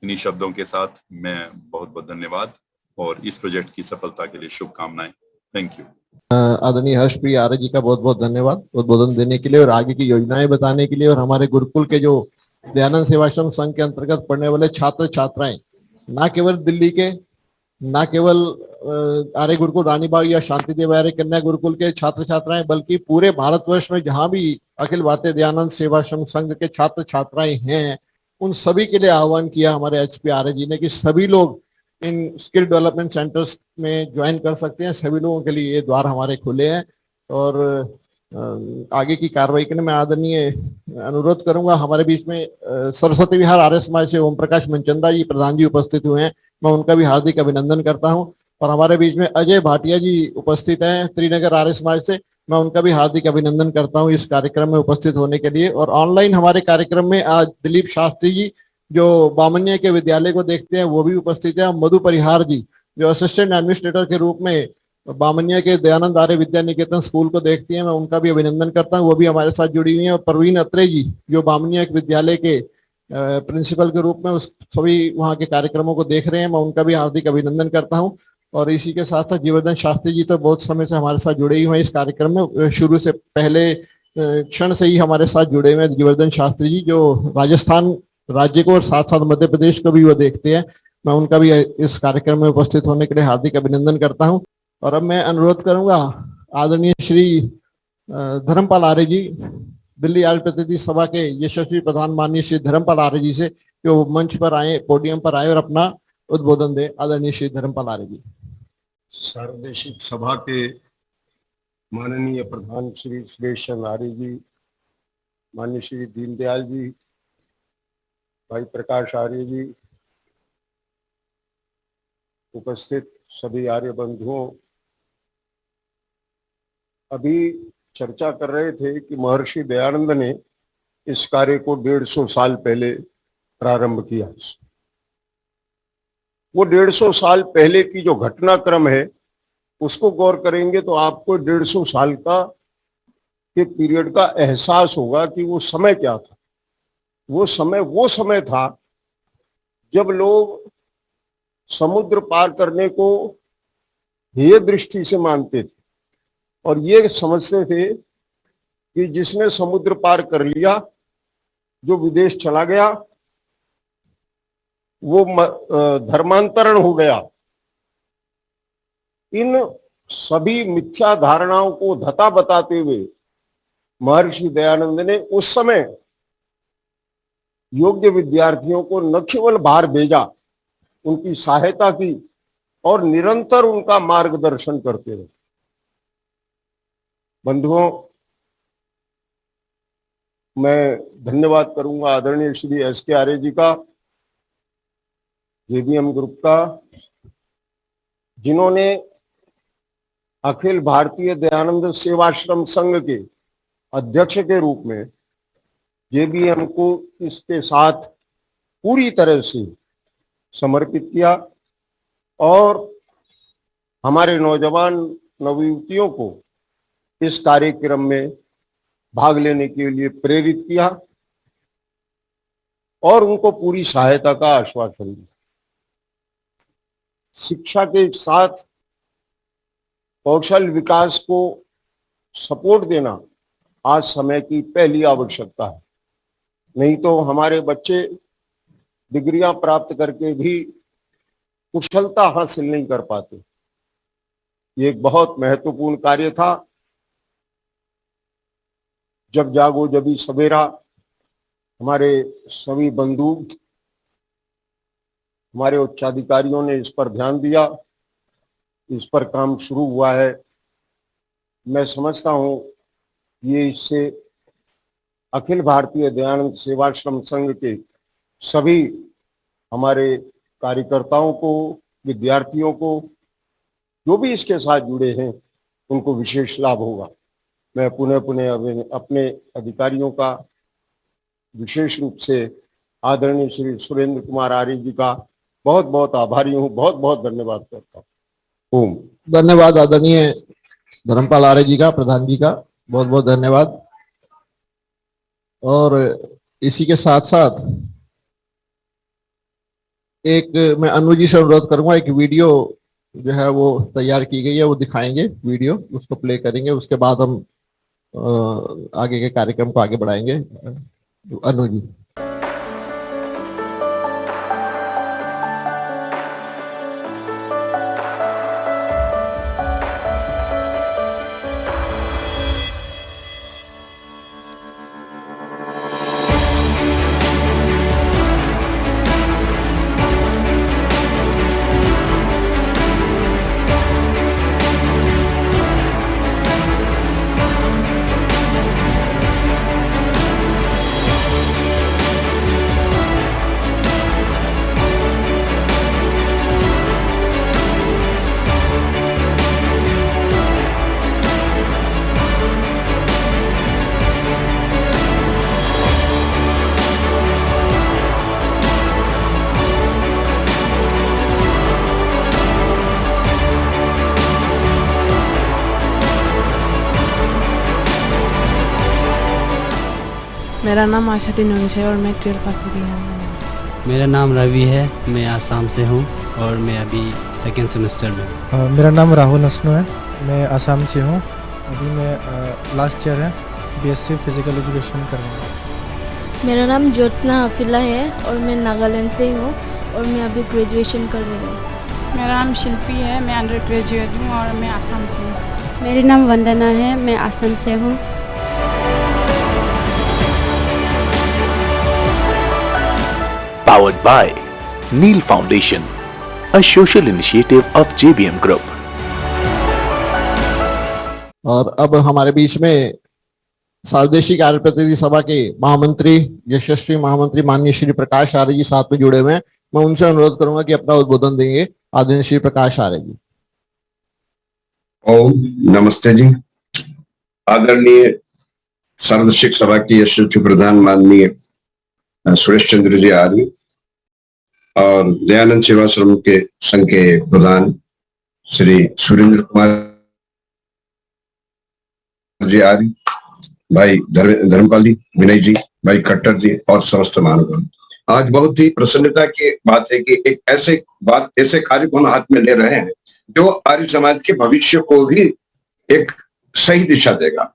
इन्हीं शब्दों के साथ मैं बहुत बहुत धन्यवाद और इस प्रोजेक्ट की सफलता के लिए शुभकामनाएं। Thank you. आदरणीय हर्षप्रिय आर्य जी का बहुत बहुत धन्यवाद उद्बोधन देने के लिए और आगे की योजनाएं बताने के लिए। और हमारे गुरुकुल के जो दयानंद सेवाश्रम संघ के अंतर्गत पढ़ने वाले छात्र छात्राएं, ना केवल दिल्ली के, ना केवल आर्य गुरुकुल रानीबाग या शांति देव आर्य कन्या गुरुकुल के छात्र छात्राएं, बल्कि पूरे भारतवर्ष में जहां भी अखिल भारतीय दयानंद सेवाश्रम संघ के छात्र छात्राएं हैं, उन सभी के लिए आह्वान किया हमारे एचपी आर्य जी ने कि सभी लोग इन स्किल डेवलपमेंट सेंटर्स में ज्वाइन कर सकते हैं। सभी लोगों के लिए ये द्वार हमारे खुले हैं। और आगे की कार्रवाई के लिए मैं आदरणीय अनुरोध करूंगा, हमारे बीच में सरस्वती विहार आर्य समाज से ओम प्रकाश मनचंदा जी प्रधान जी उपस्थित हुए हैं, मैं उनका भी हार्दिक अभिनंदन करता हूं। और हमारे बीच में अजय भाटिया जी उपस्थित हैं त्रिनगर आर्य समाज से, मैं उनका भी हार्दिक अभिनंदन करता हूं इस कार्यक्रम में उपस्थित होने के लिए। और ऑनलाइन हमारे कार्यक्रम में आज दिलीप शास्त्री जी जो बामनिया के विद्यालय को देखते हैं वो भी उपस्थित है। मधु परिहार जी जो असिस्टेंट एडमिनिस्ट्रेटर के रूप में बामनिया के दयानंद आर्य विद्या निकेतन स्कूल को देखती हैं, मैं उनका भी अभिनंदन करता हूं, वो भी हमारे साथ जुड़ी हुई हैं। और प्रवीण अत्रे जी जो बामनिया के विद्यालय के प्रिंसिपल के रूप में उस सभी वहाँ के कार्यक्रमों को देख रहे हैं, मैं उनका भी हार्दिक अभिनंदन करता हूँ। और इसी के साथ साथ जीवर्धन शास्त्री जी तो बहुत समय से हमारे साथ जुड़े हुए हैं इस कार्यक्रम में, शुरू से पहले क्षण से ही हमारे साथ जुड़े हुए हैं जीवर्धन शास्त्री जी जो राजस्थान राज्य को और साथ साथ मध्य प्रदेश को भी वो देखते हैं, मैं उनका भी इस कार्यक्रम में उपस्थित होने के लिए हार्दिक अभिनंदन करता हूं। और अब मैं अनुरोध करूंगा आदरणीय श्री धर्मपाल आर्य जी, दिल्ली आर्य प्रतिनिधि सभा के यशस्वी प्रधान माननीय श्री धर्मपाल आर्य जी से कि वो मंच पर आए, पोडियम पर आए और अपना उद्बोधन दे। आदरणीय श्री धर्मपाल आर्य जी। सार्वदेशिक सभा के माननीय प्रधान श्री सुरेश चंद्र आर्य जी, माननीय श्री दीनदयाल जी, भाई प्रकाश आर्य जी, उपस्थित सभी आर्य बंधुओं, अभी चर्चा कर रहे थे कि महर्षि दयानंद ने इस कार्य को 150 साल पहले प्रारंभ किया। वो 150 साल पहले की जो घटनाक्रम है उसको गौर करेंगे तो आपको 150 साल का के पीरियड का एहसास होगा कि वो समय क्या था। वो समय था जब लोग समुद्र पार करने को हेय दृष्टि से मानते थे और ये समझते थे कि जिसने समुद्र पार कर लिया, जो विदेश चला गया, वो धर्मांतरण हो गया। इन सभी मिथ्या धारणाओं को धता बताते हुए महर्षि दयानंद ने उस समय योग्य विद्यार्थियों को न केवल बाहर भेजा, उनकी सहायता की और निरंतर उनका मार्गदर्शन करते रहे। बंधुओं, मैं धन्यवाद करूंगा आदरणीय श्री एस.के. आर्य जी का, जेबीएम ग्रुप का, जिन्होंने अखिल भारतीय दयानंद सेवाश्रम संघ के अध्यक्ष के रूप में जेबीएम को इसके साथ पूरी तरह से समर्पित किया और हमारे नौजवान नवयुवतियों को इस कार्यक्रम में भाग लेने के लिए प्रेरित किया और उनको पूरी सहायता का आश्वासन दिया। शिक्षा के साथ कौशल विकास को सपोर्ट देना आज समय की पहली आवश्यकता है। नहीं तो हमारे बच्चे डिग्रियां प्राप्त करके भी कुशलता हासिल नहीं कर पाते। ये एक बहुत महत्वपूर्ण कार्य था। जब जागो जभी सवेरा, हमारे सभी बंधु, हमारे उच्चाधिकारियों ने इस पर ध्यान दिया, इस पर काम शुरू हुआ है। मैं समझता हूं ये इससे अखिल भारतीय दयानंद सेवाश्रम संघ के सभी हमारे कार्यकर्ताओं को, विद्यार्थियों को, जो भी इसके साथ जुड़े हैं, उनको विशेष लाभ होगा। मैं पुनः अपने अधिकारियों का विशेष रूप से आदरणीय श्री सुरेंद्र कुमार आर्य जी का बहुत बहुत आभारी हूँ, बहुत बहुत धन्यवाद करता हूँ। ओम। धन्यवाद आदरणीय धर्मपाल आर्य जी का, प्रधान जी का बहुत बहुत धन्यवाद। और इसी के साथ साथ एक मैं अनु जी से अनुरोध करूंगा, एक वीडियो जो है वो तैयार की गई है, वो दिखाएंगे वीडियो, उसको प्ले करेंगे, उसके बाद हम आगे के कार्यक्रम को आगे बढ़ाएंगे। अनु जी। मेरा नाम आशा टिनोंस है और मैं 12 पास हो गई हूँ। मेरा नाम रवि है, मैं आसाम से हूँ और मैं अभी 2nd सेमेस्टर में हूँ। मेरा नाम राहुल नसनू है, मैं आसाम से हूँ। अभी मैं लास्ट ईयर है, BSc फिजिकल एजुकेशन कर रहा हूँ। मेरा नाम ज्योत्सना हफीला है और मैं नागालैंड से हूँ और मैं अभी ग्रेजुएशन कर रही हूँ। मेरा नाम शिल्पी है, मैं अंडर ग्रेजुएट हूँ और मैं आसाम से हूँ। मेरा नाम वंदना है, मैं आसाम से हूँ। Powered by Neil Foundation, a social initiative of JBM Group. और अब हमारे बीच में स्वदेशी कार्य प्रतिनिधि सभा के महामंत्री, यशस्वी महामंत्री माननीय श्री प्रकाश आर्य जी साथ में जुड़े हुए हैं। मैं उनसे अनुरोध करूंगा कि अपना उद्बोधन देंगे। आदरणीय श्री प्रकाश आर्य जी। ओम नमस्ते जी। आदरणीय सर्वशिक्षक सभा के यशस्वी प्रधान माननीय सुरेश चंद्र जी आर्य और दयानंद सेवाश्रम के संघ के प्रधान श्री सुरेंद्र कुमार जी आर्य, भाई धर्मपाल जी, विनय जी, भाई खट्टर जी और समस्त महानुभाव, आज बहुत ही प्रसन्नता की बात है कि एक ऐसे कार्य को हम हाथ में ले रहे हैं जो आर्य समाज के भविष्य को भी एक सही दिशा देगा।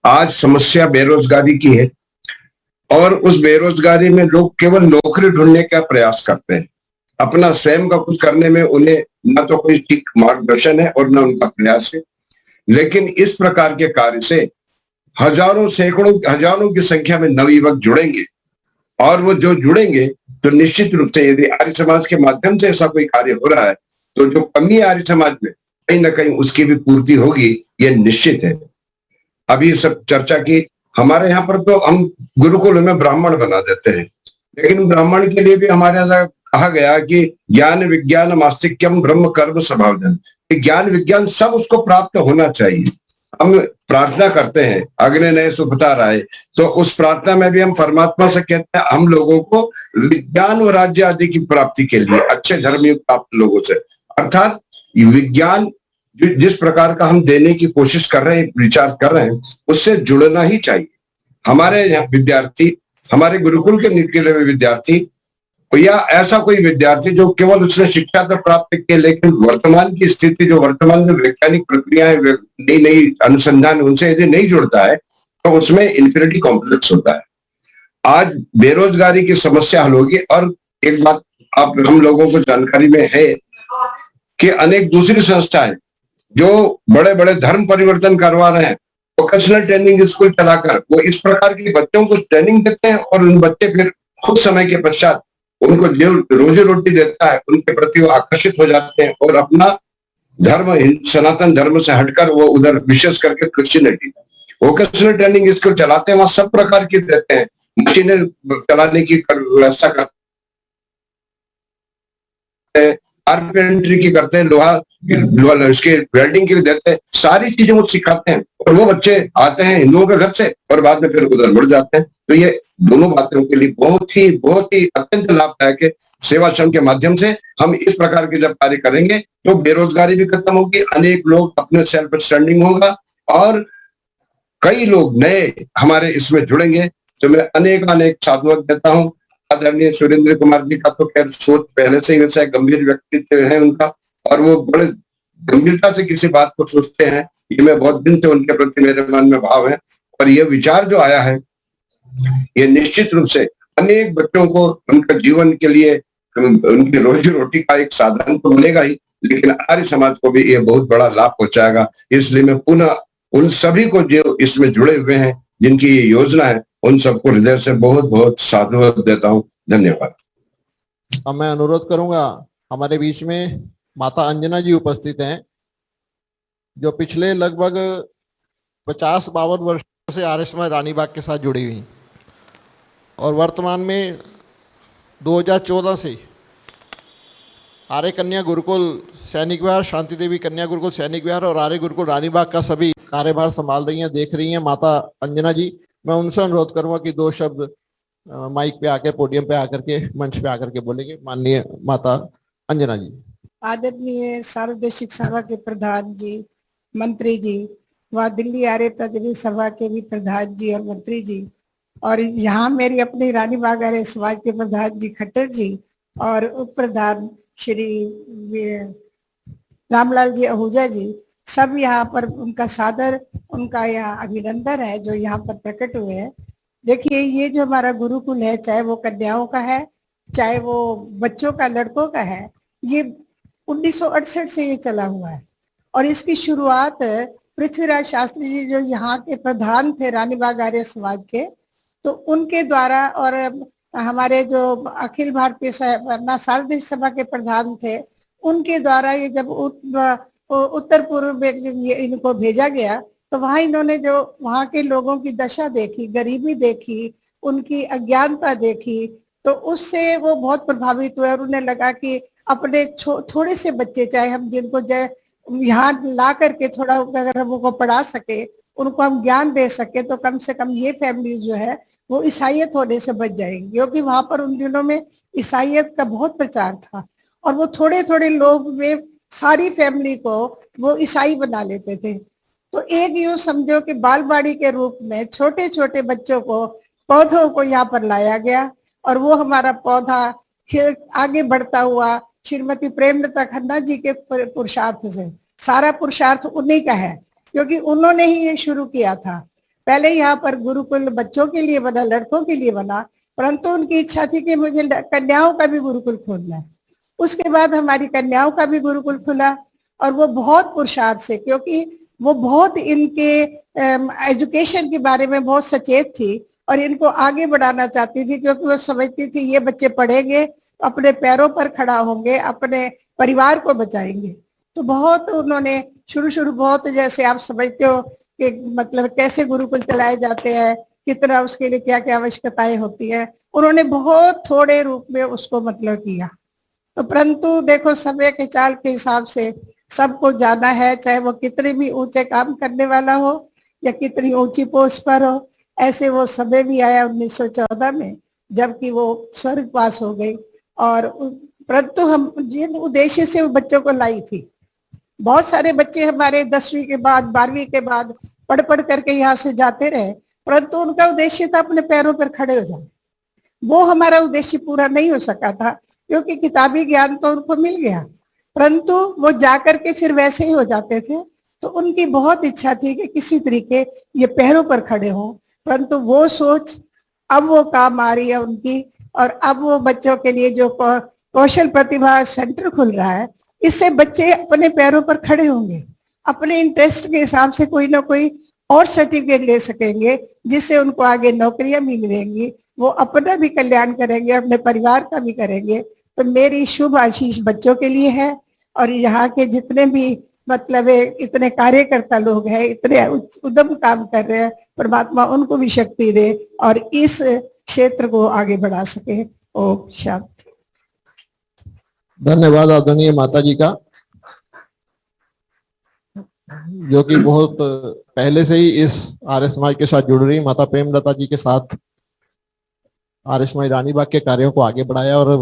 आज समस्या बेरोजगारी की है और उस बेरोजगारी में लोग केवल नौकरी ढूंढने का प्रयास करते हैं। अपना स्वयं का कुछ करने में उन्हें न तो कोई ठीक मार्गदर्शन है और न उनका प्रयास है। लेकिन इस प्रकार के कार्य से हजारों सैकड़ों हजारों की संख्या में नवयुवक जुड़ेंगे और वो जो जुड़ेंगे तो निश्चित रूप से यदि आर्य समाज के माध्यम से ऐसा कोई कार्य हो रहा है तो जो कमी है आर्य समाज में कहीं ना कहीं उसकी भी पूर्ति होगी, ये निश्चित है। अभी सब चर्चा की, हमारे यहाँ पर तो हम गुरुकुल में ब्राह्मण बना देते हैं, लेकिन ब्राह्मण के लिए भी हमारे यहाँ कहा गया कि ज्ञान विज्ञान मास्तिक्यम ब्रह्म कर्म स्वभावजन, ज्ञान विज्ञान सब उसको प्राप्त होना चाहिए। हम प्रार्थना करते हैं अग्नि नए सुखता राय, तो उस प्रार्थना में भी हम परमात्मा से कहते हैं हम लोगों को विज्ञान और राज्य आदि की प्राप्ति के लिए अच्छे धर्मयुक्त आप लोगों से, अर्थात विज्ञान जिस प्रकार का हम देने की कोशिश कर रहे हैं, विचार कर रहे हैं, उससे जुड़ना ही चाहिए। हमारे यहाँ विद्यार्थी, हमारे गुरुकुल के निकले हुए विद्यार्थी या ऐसा कोई विद्यार्थी जो केवल उसने शिक्षा तो प्राप्त की लेकिन वर्तमान की स्थिति, जो वर्तमान में वैज्ञानिक प्रक्रियाएं, नई नई अनुसंधान, उनसे यदि नहीं जुड़ता है तो उसमें इंफिनिटी कॉम्प्लेक्स होता है। आज बेरोजगारी की समस्या हल होगी। और एक बात आप हम लोगों को जानकारी में है कि अनेक दूसरी संस्थाएं जो बड़े बड़े धर्म परिवर्तन करवा रहे हैं, वोकेशनल ट्रेनिंग स्कूल चलाकर वो इस प्रकार के बच्चों को ट्रेनिंग देते हैं और उन बच्चे फिर कुछ समय के पश्चात उनको जो रोजी रोटी देता है उनके प्रति वो आकर्षित हो जाते हैं और अपना धर्म, सनातन धर्म से हटकर वो उधर विशेष करके क्रिश्चियनिटी, वोकेशनल ट्रेनिंग स्कूल चलाते हैं, वहां सब प्रकार की देते हैं, मशीनें चलाने की व्यवस्था करते हैं, कारपेंटरी की करते हैं, लोहा उसके वेल्डिंग के लिए देते हैं, सारी चीजें वो सिखाते हैं। और वो बच्चे आते हैं हिंदुओं के घर से और बाद में फिर उधर मुड़ जाते हैं। तो ये दोनों बातों के लिए बहुत ही अत्यंत लाभदायक है। सेवा श्रम के माध्यम से हम इस प्रकार के जब कार्य करेंगे तो बेरोजगारी भी खत्म होगी, अनेक लोग अपने सेल्फ स्टैंडिंग होगा और कई लोग नए हमारे इसमें जुड़ेंगे। तो मैं अनेक साधुवाद देता हूँ। आदरणीय सुरेंद्र कुमार जी का तो खैर सोच पहले से ही वैसा गंभीर व्यक्तित्व है उनका, और वो बड़े गंभीरता से किसी बात को सोचते हैं। ये मैं बहुत दिन से उनके प्रति मेरे मन में भाव है, और ये विचार जो आया है ये निश्चित रूप से अनेक बच्चों को उनके जीवन के लिए, उनकी रोजी रोटी का एक साधन तो बनेगा ही, लेकिन आर्य समाज को भी ये बहुत बड़ा लाभ पहुंचाएगा। इसलिए मैं पुनः उन सभी को जो इसमें जुड़े हुए हैं, जिनकी ये योजना है, उन सबको हृदय से बहुत साधुवाद देता हूँ। धन्यवाद। अब मैं अनुरोध करूंगा, हमारे बीच में माता अंजना जी उपस्थित हैं, जो पिछले लगभग 50-52 वर्षों से आर्य समाज रानीबाग के साथ जुड़ी हुई और वर्तमान में 2014 से आर्य कन्या गुरुकुल सैनिक विहार, शांति देवी कन्या गुरुकुल सैनिक विहार और आर्य गुरुकुल रानीबाग का सभी कार्यभार संभाल रही हैं, देख रही हैं माता अंजना जी। मैं उनसे अनुरोध करूंगा कि 2 शब्द माइक पे आकर, पोडियम पे आकर के, मंच पे आकर के बोलेंगे। माननीय माता अंजना जी। आदरणीय सार्वदेशिक सभा के प्रधान जी, मंत्री जी, व दिल्ली आर्य प्रतिनिधि सभा के भी प्रधान जी और मंत्री जी, और यहाँ मेरी अपनी रानीबाग आर्य समाज के प्रधान जी खट्टर जी और उप प्रधान श्री रामलाल जी आहूजा जी, सब यहाँ पर उनका सादर, उनका यहाँ अभिनंदन है जो यहाँ पर प्रकट हुए हैं। देखिए, ये जो हमारा गुरुकुल है, चाहे वो कन्याओं का है, चाहे वो बच्चों का, लड़कों का है, ये 1968 से ये चला हुआ है। और इसकी शुरुआत पृथ्वीराज शास्त्री जी जो यहाँ के प्रधान थे रानीबाग आर्य समाज के, तो उनके द्वारा, और हमारे जो अखिल भारतीय सार्वदेशिक सभा के प्रधान थे, उनके द्वारा ये जब उत्तर पूर्व में इनको भेजा गया, तो वहाँ इन्होंने जो वहाँ के लोगों की दशा देखी, गरीबी देखी, उनकी अज्ञानता देखी, तो उससे वो बहुत प्रभावित हुए और उन्हें लगा कि अपने थोड़े से बच्चे, चाहे हम जिनको यहाँ ला करके थोड़ा अगर हम उनको पढ़ा सके, उनको हम ज्ञान दे सके, तो कम से कम ये फैमिली जो है वो ईसाइयत होने से बच जाएंगी। क्योंकि वहां पर उन दिनों में ईसाइयत का बहुत प्रचार था और वो थोड़े लोग में सारी फैमिली को वो ईसाई बना लेते थे। तो एक यूं समझो कि बालवाड़ी के रूप में छोटे बच्चों को, पौधों को यहाँ पर लाया गया, और वो हमारा पौधा आगे बढ़ता हुआ श्रीमती प्रेमलता खन्ना जी के पुरुषार्थ से, सारा पुरुषार्थ उन्हीं का है, क्योंकि उन्होंने ही ये शुरू किया था। पहले यहाँ पर गुरुकुल बच्चों के लिए बना, लड़कों के लिए बना, परंतु उनकी इच्छा थी कि मुझे कन्याओं का भी गुरुकुल खोलना है। उसके बाद हमारी कन्याओं का भी गुरुकुल खुला, और वो बहुत पुरुषार्थ से, क्योंकि वो बहुत इनके एजुकेशन के बारे में बहुत सचेत थी और इनको आगे बढ़ाना चाहती थी, क्योंकि वो समझती थी ये बच्चे पढ़ेंगे, अपने पैरों पर खड़ा होंगे, अपने परिवार को बचाएंगे। तो बहुत उन्होंने शुरू बहुत, जैसे आप समझते हो कि मतलब कैसे गुरुकुल चलाए जाते हैं, कितना उसके लिए क्या क्या आवश्यकताएं होती है, उन्होंने बहुत थोड़े रूप में उसको मतलब किया। तो परंतु देखो, समय के चाल के हिसाब से सबको जाना है, चाहे वो कितने भी ऊंचे काम करने वाला हो या कितनी ऊंची पोस्ट पर हो। ऐसे वो समय भी आया 1914 में, जबकि वो स्वर्गवास हो गई। और परंतु हम जिन उद्देश्य से वो बच्चों को लाई थी, बहुत सारे बच्चे हमारे 10वीं के बाद, 12वीं के बाद पढ़ करके यहाँ से जाते रहे, परंतु उनका उद्देश्य था अपने पैरों पर खड़े हो जाए। वो हमारा उद्देश्य पूरा नहीं हो सका था, क्योंकि किताबी ज्ञान तो उनको मिल गया, परंतु वो जाकर के फिर वैसे ही हो जाते थे। तो उनकी बहुत इच्छा थी कि किसी तरीके ये पैरों पर खड़े हों, परंतु वो सोच अब वो काम आ रही है उनकी। और अब वो बच्चों के लिए जो कौशल प्रतिभा सेंटर खुल रहा है, इससे बच्चे अपने पैरों पर खड़े होंगे, अपने इंटरेस्ट के हिसाब से कोई ना कोई और सर्टिफिकेट ले सकेंगे, जिससे उनको आगे नौकरियां भी मिलेंगी, वो अपना भी कल्याण करेंगे, अपने परिवार का भी करेंगे। तो मेरी शुभ आशीष बच्चों के लिए है, और यहाँ के जितने भी मतलब इतने कार्यकर्ता लोग हैं, इतने उद्यम काम कर रहे हैं, परमात्मा उनको भी शक्ति दे और इस क्षेत्र को आगे बढ़ा सके। ओम शांति। धन्यवाद आदरणीय माता जी का, जो कि बहुत पहले से ही इस आर्य समाज के साथ जुड़ रही माता प्रेमलता जी के साथ आर्य समाज रानीबाग के कार्यों को आगे बढ़ाया और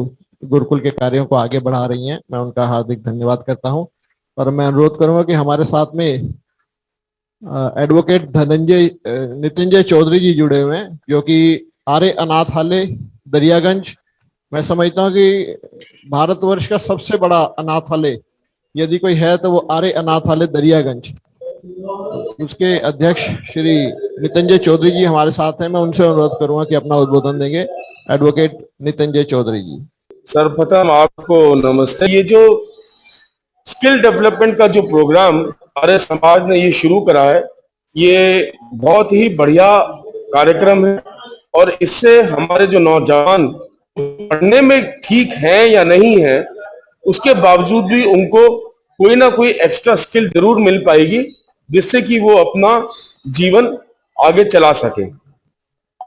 गुरुकुल के कार्यों को आगे बढ़ा रही हैं। मैं उनका हार्दिक धन्यवाद करता हूं। और मैं अनुरोध करूंगा कि हमारे साथ में एडवोकेट नितिंजय चौधरी जी जुड़े हुए हैं, जो कि आर्य अनाथालय दरियागंज, मैं समझता हूं कि भारतवर्ष का सबसे बड़ा अनाथालय यदि कोई है तो वो आर्य अनाथालय दरियागंज, उसके अध्यक्ष श्री नितिंजय चौधरी जी हमारे साथ हैं। मैं उनसे अनुरोध करूंगा कि अपना उद्बोधन देंगे। एडवोकेट नितिंजय चौधरी जी। सर्वप्रथम आपको नमस्ते। ये जो स्किल डेवलपमेंट का जो प्रोग्राम आर्य समाज ने ये शुरू करा है, ये बहुत ही बढ़िया कार्यक्रम है और इससे हमारे जो नौजवान पढ़ने में ठीक हैं या नहीं है, उसके बावजूद भी उनको कोई ना कोई एक्स्ट्रा स्किल जरूर मिल पाएगी, जिससे कि वो अपना जीवन आगे चला सके।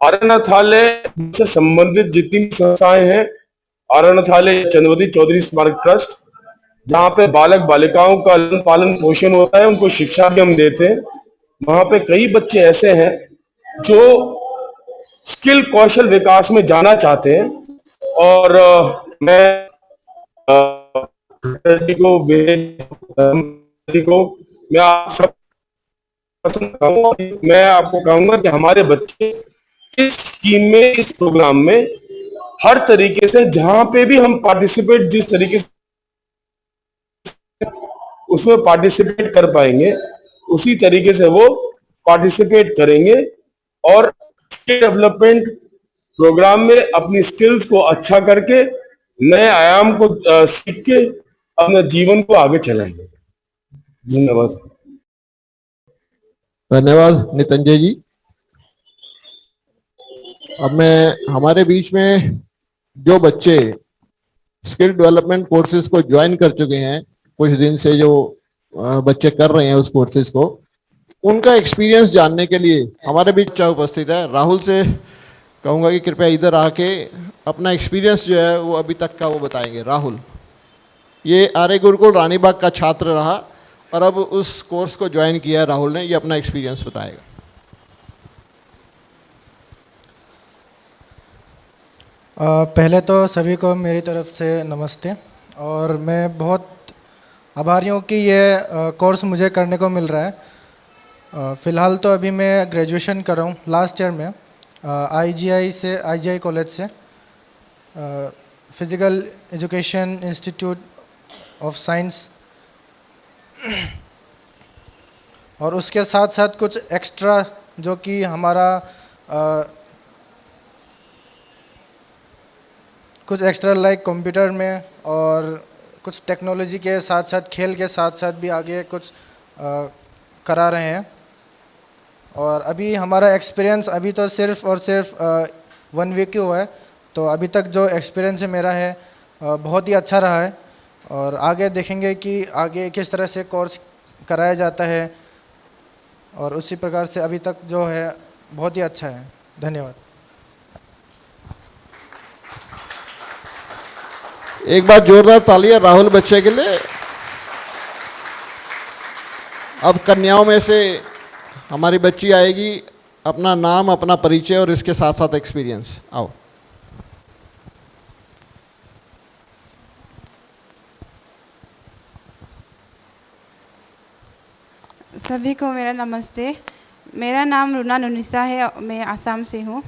आर्य अनाथालय से संबंधित जितनी भी संस्थाएं हैं, आर्य अनाथालय चंद्रवती चौधरी स्मारक ट्रस्ट, जहाँ पे बालक बालिकाओं का पालन पोषण होता है, उनको शिक्षा भी हम देते हैं। वहां पे कई बच्चे ऐसे हैं जो स्किल कौशल विकास में जाना चाहते हैं और मैं आपको कहूंगा कि हमारे बच्चे इस स्कीम में, इस प्रोग्राम में हर तरीके से जहां पे भी हम पार्टिसिपेट, जिस तरीके से उसमें पार्टिसिपेट कर पाएंगे, उसी तरीके से वो पार्टिसिपेट करेंगे और स्किल डेवलपमेंट प्रोग्राम में अपनी स्किल्स को अच्छा करके नए आयाम को सीख के अपने जीवन को आगे चलाएंगे। धन्यवाद। धन्यवाद नितिंजय जी। अब मैं हमारे बीच में जो बच्चे स्किल डेवलपमेंट कोर्सेज को ज्वाइन कर चुके हैं, कुछ दिन से जो बच्चे कर रहे हैं उस कोर्सेज को, उनका एक्सपीरियंस जानने के लिए हमारे बीच उपस्थित है। राहुल से कहूँगा कि कृपया इधर आके अपना एक्सपीरियंस जो है वो अभी तक का वो बताएंगे। राहुल, ये आर्य गुरुकुल रानीबाग का छात्र रहा और अब उस कोर्स को ज्वाइन किया है राहुल ने, ये अपना एक्सपीरियंस बताएगा। पहले तो सभी को मेरी तरफ से नमस्ते, और मैं बहुत आभारी हूँ कि ये कोर्स मुझे करने को मिल रहा है। फ़िलहाल तो अभी मैं ग्रेजुएशन कर रहा हूँ लास्ट ईयर में IGI कॉलेज से, physical education institute of science, और उसके साथ साथ कुछ एक्स्ट्रा जो कि हमारा कुछ एक्स्ट्रा लाइक कंप्यूटर में और कुछ टेक्नोलॉजी के साथ साथ खेल के साथ साथ भी आगे कुछ करा रहे हैं। और अभी हमारा एक्सपीरियंस अभी तो सिर्फ और सिर्फ 1 वीक ही हुआ है, तो अभी तक जो एक्सपीरियंस मेरा है बहुत ही अच्छा रहा है। और आगे देखेंगे कि आगे किस तरह से कोर्स कराया जाता है, और उसी प्रकार से अभी तक जो है बहुत ही अच्छा है। धन्यवाद। एक बार जोरदार तालियां राहुल बच्चे के लिए। अब कन्याओं में से हमारी बच्ची आएगी, अपना नाम, अपना परिचय और इसके साथ साथ एक्सपीरियंस। आओ। सभी को मेरा नमस्ते। मेरा नाम रुना नुनिसा है, मैं आसाम से हूँ।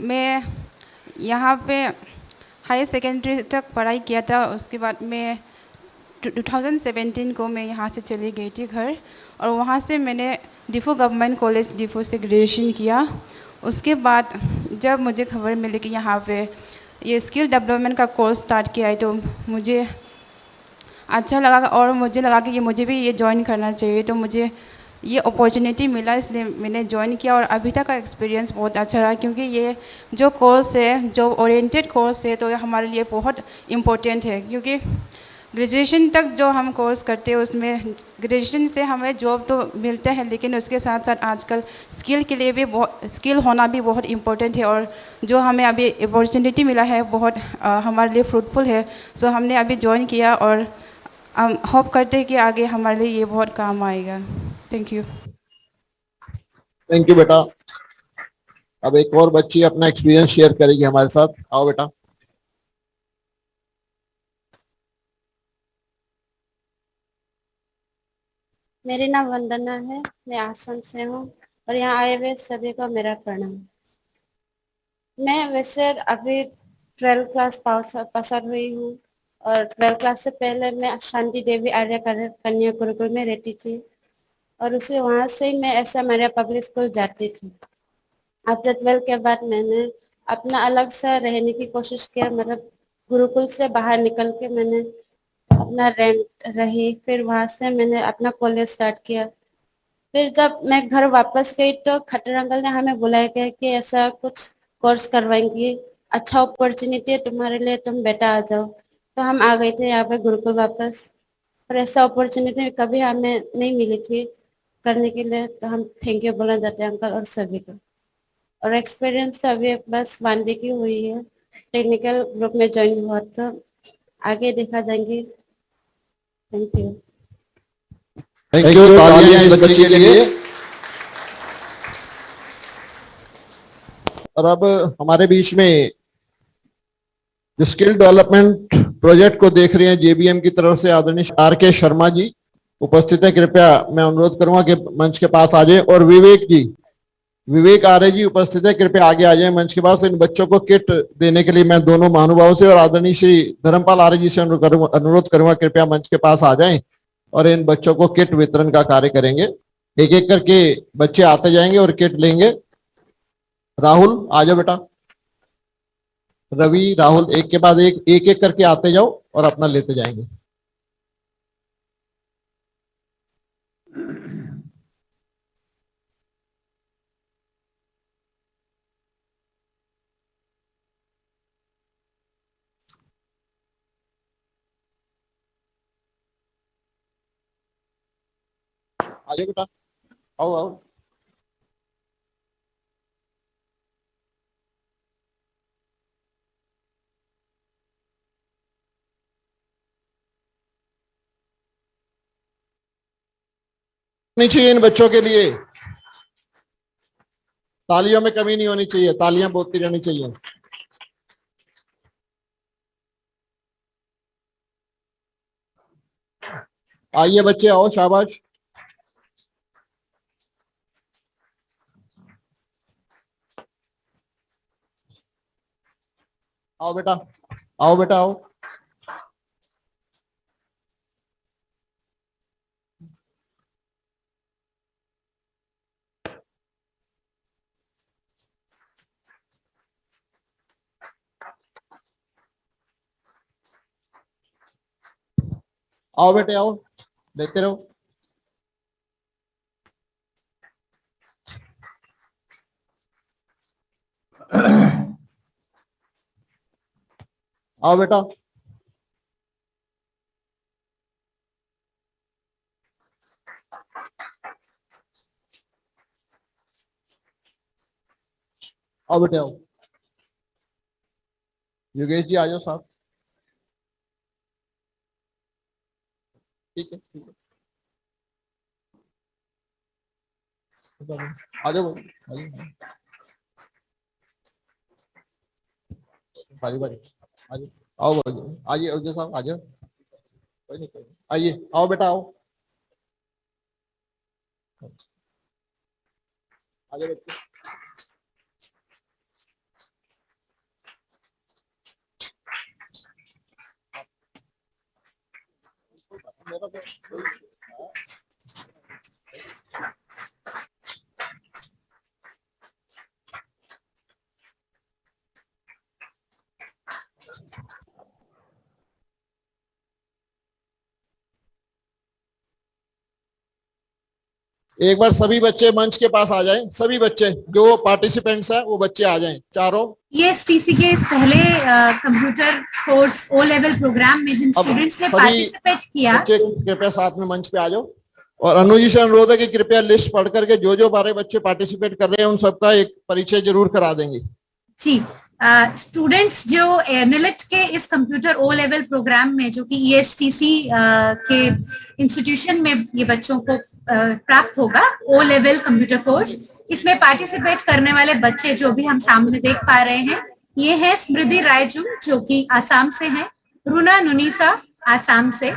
मैं यहाँ पे हायर सेकेंडरी तक पढ़ाई किया था, उसके बाद मैं 2017 को मैं यहाँ से चली गई थी घर, और वहाँ से मैंने डिफू गवर्नमेंट कॉलेज डिफू से ग्रेजुएशन किया। उसके बाद जब मुझे खबर मिली कि यहाँ पे ये स्किल डेवलपमेंट का कोर्स स्टार्ट किया है, तो मुझे अच्छा लगा और मुझे लगा कि मुझे भी ये ज्वाइन करना चाहिए। तो मुझे ये अपॉर्चुनिटी मिला, इसलिए मैंने ज्वाइन किया और अभी तक का एक्सपीरियंस बहुत अच्छा रहा, क्योंकि ये जो कोर्स है, जो ओरिएंटेड कोर्स है, तो ये हमारे लिए बहुत इम्पोर्टेंट है। क्योंकि ग्रेजुएशन तक जो हम कोर्स करते हैं उसमें ग्रेजुएशन से हमें जॉब तो मिलते हैं, लेकिन उसके साथ साथ आजकल स्किल के लिए भी स्किल होना भी बहुत इम्पोर्टेंट है। और जो हमें अभी अपॉर्चुनिटी मिला है बहुत हमारे लिए फ्रूटफुल है। सो हमने अभी ज्वाइन किया और हम होप करते हैं कि आगे हमारे लिए ये बहुत काम आएगा। Thank you. थैंक यू बेटा। अब एक और बच्ची अपना एक्सपीरियंस शेयर करेगी हमारे साथ। आओ बेटा। मेरी नाम वंदना है, मैं आसम से हूँ और यहाँ आए हुए सभी को मेरा प्रणाम। मैं वैसे अभी 12th क्लास पास आउट हुई हूँ और 12th क्लास से पहले मैं शांति देवी आर्य कन्या गुरुकुल में रहती थी और उसे वहाँ से ही मैं ऐसा मेरा पब्लिक स्कूल जाती थी। आफ्टर 12 के बाद मैंने अपना अलग सा रहने की कोशिश किया, मतलब गुरुकुल से बाहर निकल के मैंने अपना रेंट रही। फिर वहाँ से मैंने अपना कॉलेज स्टार्ट किया। फिर जब मैं घर वापस गई तो खट्टर अंकल ने हमें बुलाया गया कि ऐसा कुछ कोर्स करवाएंगे, अच्छा अपॉर्चुनिटी है तुम्हारे लिए, तुम बेटा आ जाओ। तो हम आ गए थे यहाँ पे गुरुकुल वापस। और ऐसा अपॉर्चुनिटी कभी हमें नहीं मिली थी करने के लिए, तो हम थैंक यू बोलना चाहते हैं अंकल और सभी को। और एक्सपीरियंस तो अभी बस 1 वीक ही हुई है, टेक्निकल ग्रुप में ज्वाइन हुआ, तो आगे देखा जाएंगे। Thank you. Thank you. तालियां इस बच्ची के लिए। और अब हमारे बीच में जो स्किल डेवलपमेंट प्रोजेक्ट को देख रहे हैं जेबीएम की तरफ से आदरणीय आर.के. शर्मा जी उपस्थित है। कृपया मैं अनुरोध करूंगा कि मंच के पास आ जाए। और विवेक आर्य जी उपस्थित है, कृपया आगे आ जाए मंच के पास। इन बच्चों को किट देने के लिए मैं दोनों महानुभावों से और आदरणीय श्री धर्मपाल आर्य जी से अनुरोध करूंगा कृपया मंच के पास आ जाएं और इन बच्चों को किट वितरण का कार्य करेंगे। एक एक करके बच्चे आते जाएंगे और किट लेंगे। राहुल आ जाओ बेटा। रवि, राहुल, एक के बाद एक एक करके आते जाओ और अपना लेते जाएंगे। आ जाओ बेटा, आओ आओ। नहीं चाहिए इन बच्चों के लिए, तालियों में कमी नहीं होनी चाहिए, तालियां बोलती रहनी चाहिए। आइए बच्चे, आओ, शाबाश। आओ बेटा, आओ बेटा, आओ। आओ बेटे, आओ, लेते रहो। आओ बेटा। आओ बेटे, आओ। योगेश जी आ जाओ साहब। ठीक है, ठीक है, आ जाओ बारी बारी। आ जाओ, आओ, आइए अजय साहब, आ जाओ। कोई नहीं, आइए, आओ बेटा, आओ। आ जाओ बच्चे। एक बार सभी बच्चे मंच के पास आ जाएं, सभी बच्चे जो पार्टिसिपेंट्स हैं वो बच्चे आ जाएं चारों। ESTC के इस पहले computer course O level programme में जिन स्टूडेंट्स ने पार्टिसिपेट किया, बच्चे कृपया साथ में मंच पे आ जाओ। और अनु जी से अनुरोध है कि कृपया लिस्ट पढ़ करके जो जो 12 बच्चे पार्टिसिपेट कर रहे हैं उन सबका एक परिचय जरूर करा देंगे। जी, स्टूडेंट्स जो NILT के इस कंप्यूटर ओ लेवल प्रोग्राम में, जो कि ESTC के इंस्टीट्यूशन में ये बच्चों को प्राप्त होगा ओ लेवल कंप्यूटर कोर्स, इसमें पार्टिसिपेट करने वाले बच्चे जो भी हम सामने देख पा रहे हैं, ये है स्मृति रायजू जो कि आसाम से हैं, रुना नुनीसा आसाम से,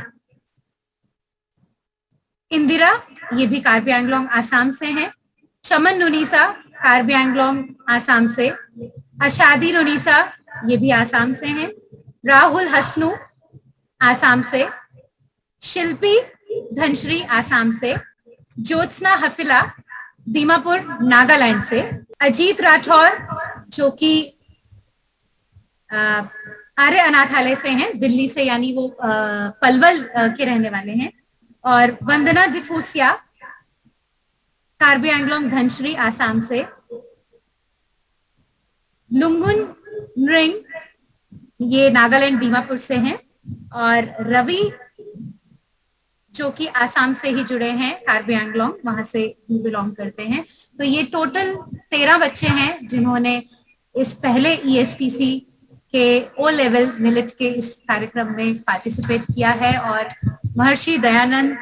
इंदिरा ये भी कार्बी आंगलोंग आसाम से हैं, चमन नुनीसा कार्बी आंगलोंग आसाम से, अशादी नुनीसा ये भी आसाम से हैं, राहुल हसनू आसाम से, शिल्पी धनश्री आसाम से, ज्योत्सना हफिला दीमापुर नागालैंड से, अजीत राठौर जो कि आर्य अनाथालय से हैं दिल्ली से, यानी वो पलवल के रहने वाले हैं, और वंदना डिफूसिया कार्बी आंगलोंग धनश्री आसाम से, लुंगुन नृंग ये नागालैंड दीमापुर से हैं, और रवि जो कि आसाम से ही जुड़े हैं, कार्बी आंगलोंग वहां से बिलोंग करते हैं। तो ये टोटल 13 बच्चे हैं जिन्होंने इस पहले ESTC के ओ लेवल NILT के इस कार्यक्रम में पार्टिसिपेट किया है। और Maharshi Dayanand